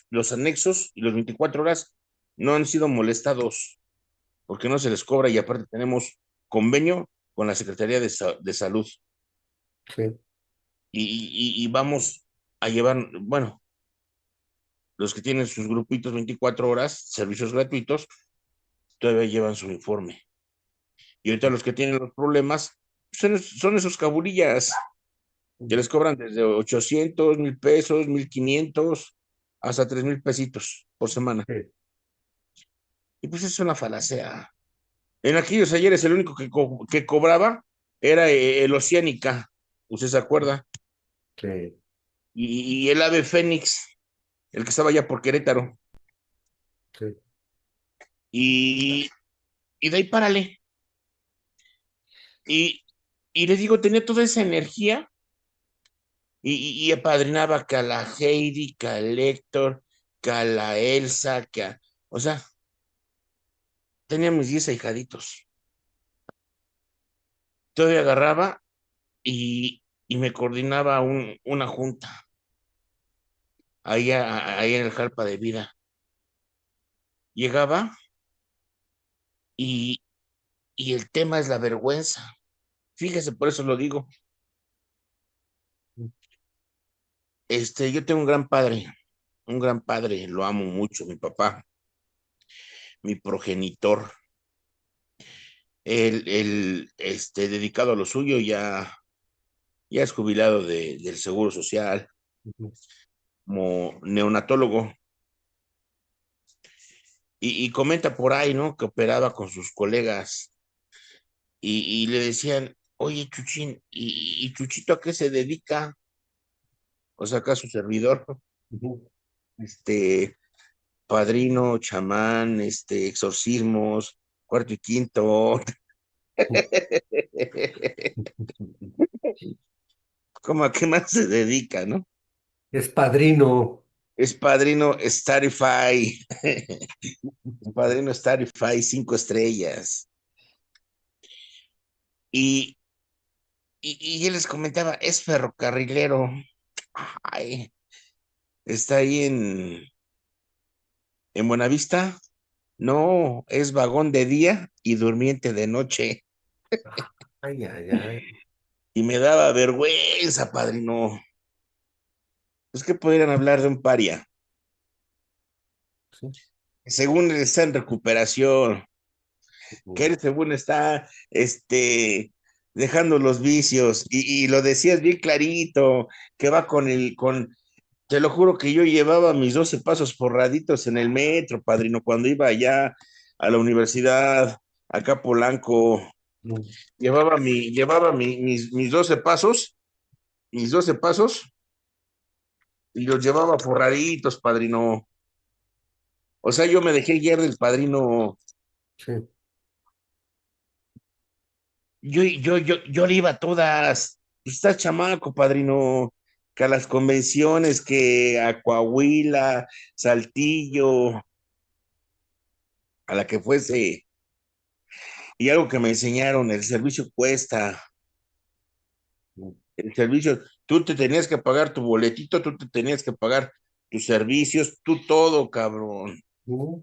Speaker 1: los anexos y los 24 horas no han sido molestados, porque no se les cobra y aparte tenemos convenio con la Secretaría de Salud
Speaker 4: sí,
Speaker 1: y vamos a llevar, bueno, los que tienen sus grupitos 24 horas, servicios gratuitos, todavía llevan su informe. Y ahorita los que tienen los problemas son esos cabulillas que les cobran desde 800, 1,000 pesos, 1,500, hasta 3,000 pesitos por semana.
Speaker 4: sí,
Speaker 1: Y pues es una falacea. En aquellos ayeres el único que cobraba era el Oceánica, ¿usted se acuerda?
Speaker 4: sí,
Speaker 1: Y el Ave Fénix, el que estaba allá por Querétaro.
Speaker 4: sí.
Speaker 1: Y, y de ahí párale. Y, y les digo, tenía toda esa energía y apadrinaba que a la Heidi, que al Héctor, que a la Elsa, o sea, tenía mis 10 ahijaditos. Todavía agarraba y me coordinaba una junta ahí en el Jalpa de Vida. Llegaba y, y el tema es la vergüenza. Fíjese, por eso lo digo. Yo tengo un gran padre, lo amo mucho, mi papá, mi progenitor. Dedicado a lo suyo, ya es jubilado del Seguro Social
Speaker 4: Ujú,
Speaker 1: como neonatólogo y comenta por ahí, ¿no? Que operaba con sus colegas y le decían, oye, Chuchín, ¿y Chuchito a qué se dedica? O sea, acá su servidor,
Speaker 4: ujú.
Speaker 1: este, padrino, chamán, exorcismos, cuarto y quinto. ¿Cómo a qué más se dedica, no?
Speaker 4: Es padrino.
Speaker 1: Es padrino Starify. Padrino Starify, 5 estrellas. Y, y yo les comentaba, es ferrocarrilero. Ay, está ahí en Buenavista. No, es vagón de día y durmiente de noche.
Speaker 4: Ay, ay, ay.
Speaker 1: Y me daba vergüenza, padrino. Es que podrían hablar de un paria.
Speaker 4: Sí.
Speaker 1: Según él está en recuperación, que
Speaker 4: Ujú.
Speaker 1: él según está, dejando los vicios, y lo decías bien clarito, que va te lo juro que yo llevaba mis 12 pasos forraditos en el metro, padrino, cuando iba allá a la universidad, acá a Polanco, mis 12 pasos, mis 12 pasos, y los llevaba forraditos, padrino. O sea, yo me dejé guiar del padrino.
Speaker 4: Sí.
Speaker 1: Yo le iba a todas. Pues estás chamaco, padrino. Que a las convenciones, que a Coahuila, Saltillo, a la que fuese. Y algo que me enseñaron, el servicio cuesta. El servicio, tú te tenías que pagar tu boletito, tú te tenías que pagar tus servicios, tú todo, cabrón.
Speaker 4: Ujú.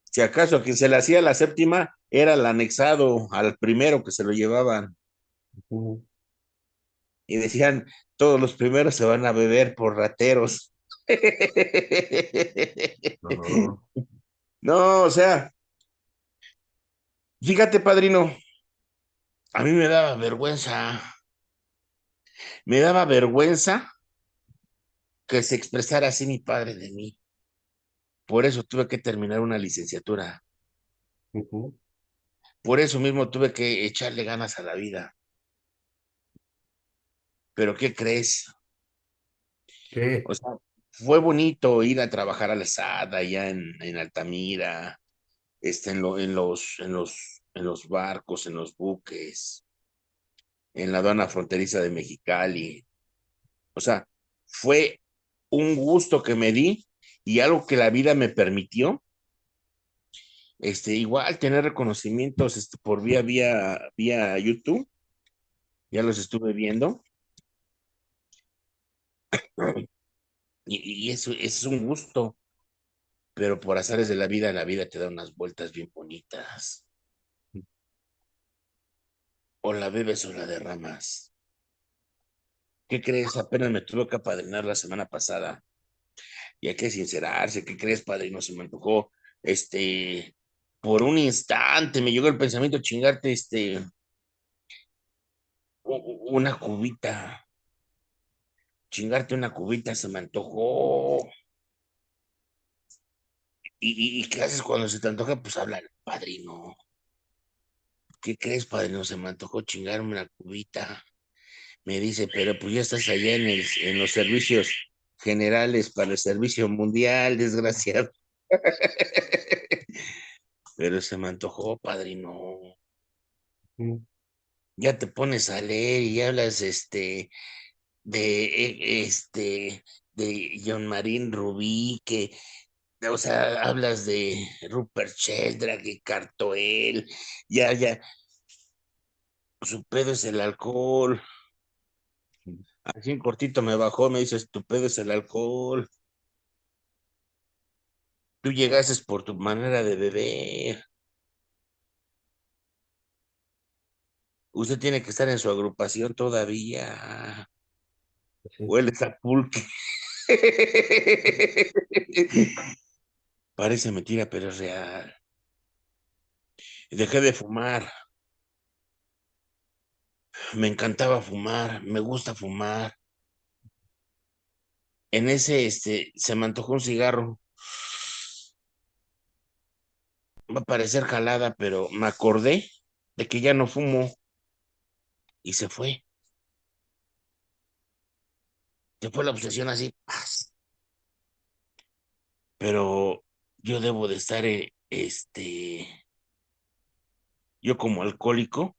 Speaker 1: Si acaso a quien se le hacía la séptima era el anexado al primero que se lo llevaban.
Speaker 4: Ujú.
Speaker 1: Y decían, todos los primeros se van a beber por rateros.
Speaker 4: No.
Speaker 1: No, o sea, fíjate, padrino, a mí me daba vergüenza que se expresara así mi padre de mí. Por eso tuve que terminar una licenciatura.
Speaker 4: Ujú.
Speaker 1: Por eso mismo tuve que echarle ganas a la vida. Pero ¿qué crees?
Speaker 4: ¿Qué?
Speaker 1: O sea, fue bonito ir a trabajar a la SAD allá en Altamira, en los barcos, en los buques, en la aduana fronteriza de Mexicali. O sea, fue un gusto que me di y algo que la vida me permitió. Igual tener reconocimientos, por vía YouTube, ya los estuve viendo, y eso es un gusto, pero por azares de la vida te da unas vueltas bien bonitas. O la bebes o la derramas. ¿Qué crees? Apenas me tuve que apadrinar la semana pasada. Y hay que sincerarse. ¿Qué crees, padrino? Se me antojó, por un instante me llegó el pensamiento chingarte, una cubita. Chingarte una cubita se me antojó. ¿Y qué haces cuando se te antoja? Pues hablar, padrino. ¿Qué crees, padrino? Se me antojó chingarme una cubita. Me dice, pero pues ya estás allá en los servicios generales para el servicio mundial, desgraciado. Pero se me antojó, padrino.
Speaker 4: Ujú.
Speaker 1: Ya te pones a leer y hablas, de John Marín Rubí, o sea, hablas de Rupert Sheldrake y Cartoel, ya, su pedo es el alcohol. Así en cortito me bajó, me dice, tu pedo es el alcohol. Tú llegases por tu manera de beber. Usted tiene que estar en su agrupación todavía.
Speaker 4: Sí.
Speaker 1: Hueles a pulque. Parece mentira, pero es real. Dejé de fumar. Me encantaba fumar. Me gusta fumar. En ese, se me antojó un cigarro. Va a parecer jalada, pero me acordé de que ya no fumo y se fue. Se fue la obsesión así. ¡Paz! Pero yo debo de estar, yo como alcohólico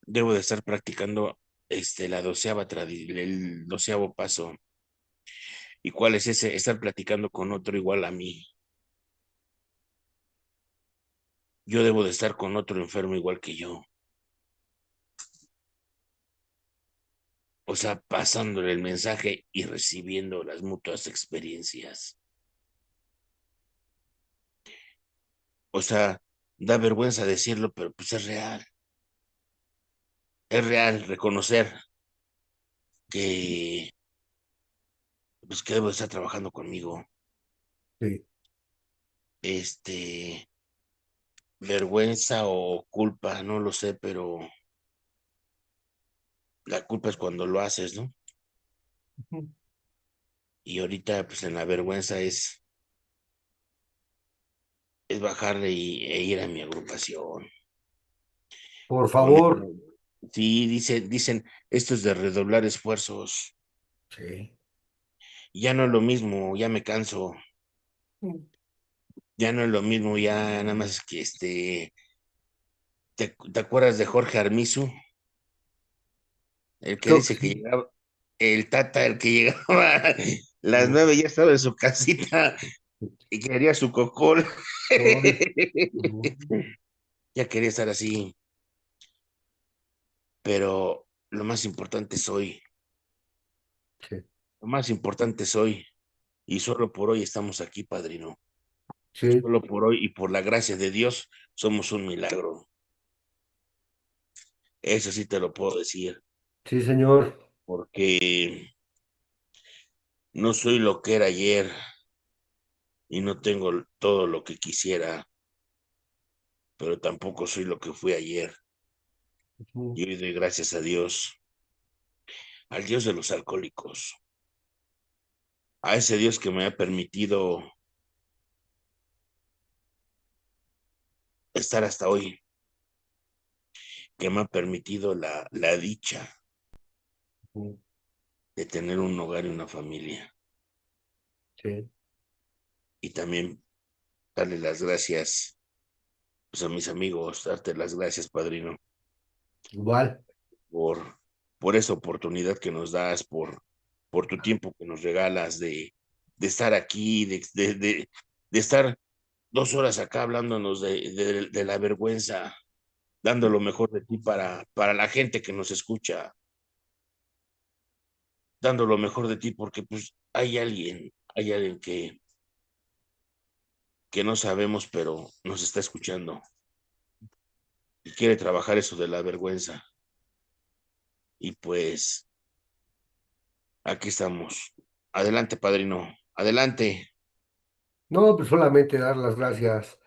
Speaker 1: debo de estar practicando el 12avo paso. ¿Y cuál es ese? Estar platicando con otro igual a mí. Yo debo de estar con otro enfermo igual que yo. O sea, pasándole el mensaje y recibiendo las mutuas experiencias. O sea, da vergüenza decirlo, pero pues es real. Es real reconocer que, pues, que debo de estar trabajando conmigo.
Speaker 4: Sí,
Speaker 1: Este, vergüenza o culpa, no lo sé, pero la culpa es cuando lo haces, ¿no?
Speaker 4: ujú.
Speaker 1: Y ahorita, pues en la vergüenza es bajarle e ir a mi agrupación.
Speaker 4: Por
Speaker 1: Ponerme.
Speaker 4: favor.
Speaker 1: Sí, dicen, esto es de redoblar esfuerzos.
Speaker 4: Sí.
Speaker 1: Ya no es lo mismo, ya me canso. Ya no es lo mismo, ya nada más que ¿te acuerdas de Jorge Armizu? El que
Speaker 4: Creo que
Speaker 1: dice que
Speaker 4: sí.
Speaker 1: llegaba, el Tata, el que llegaba las
Speaker 4: Ujú.
Speaker 1: 9 ya estaba en su casita y quería su cocol.
Speaker 4: Gol. Ujú.
Speaker 1: Ya quería estar así, pero lo más importante soy,
Speaker 4: Sí,
Speaker 1: lo más importante soy, y solo por hoy estamos aquí, padrino.
Speaker 4: sí,
Speaker 1: Solo por hoy y por la gracia de Dios somos un milagro. Eso sí te lo puedo decir,
Speaker 4: sí, señor.
Speaker 1: porque no soy lo que era ayer y no tengo todo lo que quisiera, pero tampoco soy lo que fui ayer.
Speaker 4: Ujú.
Speaker 1: Y hoy doy gracias a Dios, al Dios de los alcohólicos, a ese Dios que me ha permitido estar hasta hoy, que me ha permitido la dicha
Speaker 4: Ujú.
Speaker 1: de tener un hogar y una familia.
Speaker 4: Sí,
Speaker 1: Y también darle las gracias, pues, a mis amigos, darte las gracias, padrino,
Speaker 4: igual.
Speaker 1: por, por esa oportunidad que nos das, por tu tiempo que nos regalas de estar aquí, de estar 2 horas acá hablándonos de la vergüenza, dando lo mejor de ti para la gente que nos escucha, dando lo mejor de ti, porque pues hay alguien que no sabemos, pero nos está escuchando y quiere trabajar eso de la vergüenza. Y pues aquí estamos. Adelante, padrino. Adelante.
Speaker 4: No, pues solamente dar las gracias.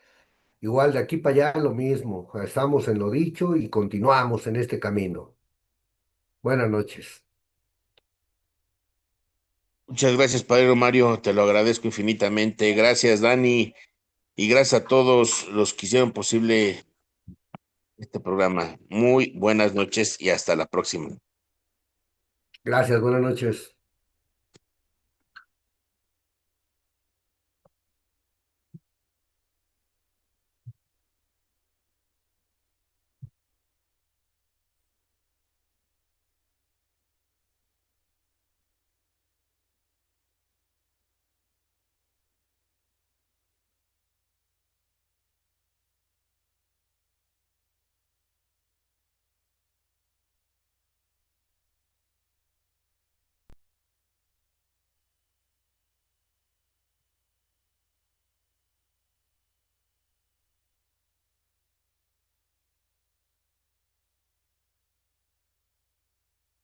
Speaker 4: Igual de aquí para allá lo mismo. Estamos en lo dicho y continuamos en este camino. Buenas noches.
Speaker 1: Muchas gracias, padrino Mario. Te lo agradezco infinitamente. Gracias, Dani. Y gracias a todos los que hicieron posible este programa. Muy buenas noches y hasta la próxima.
Speaker 4: Gracias, buenas noches.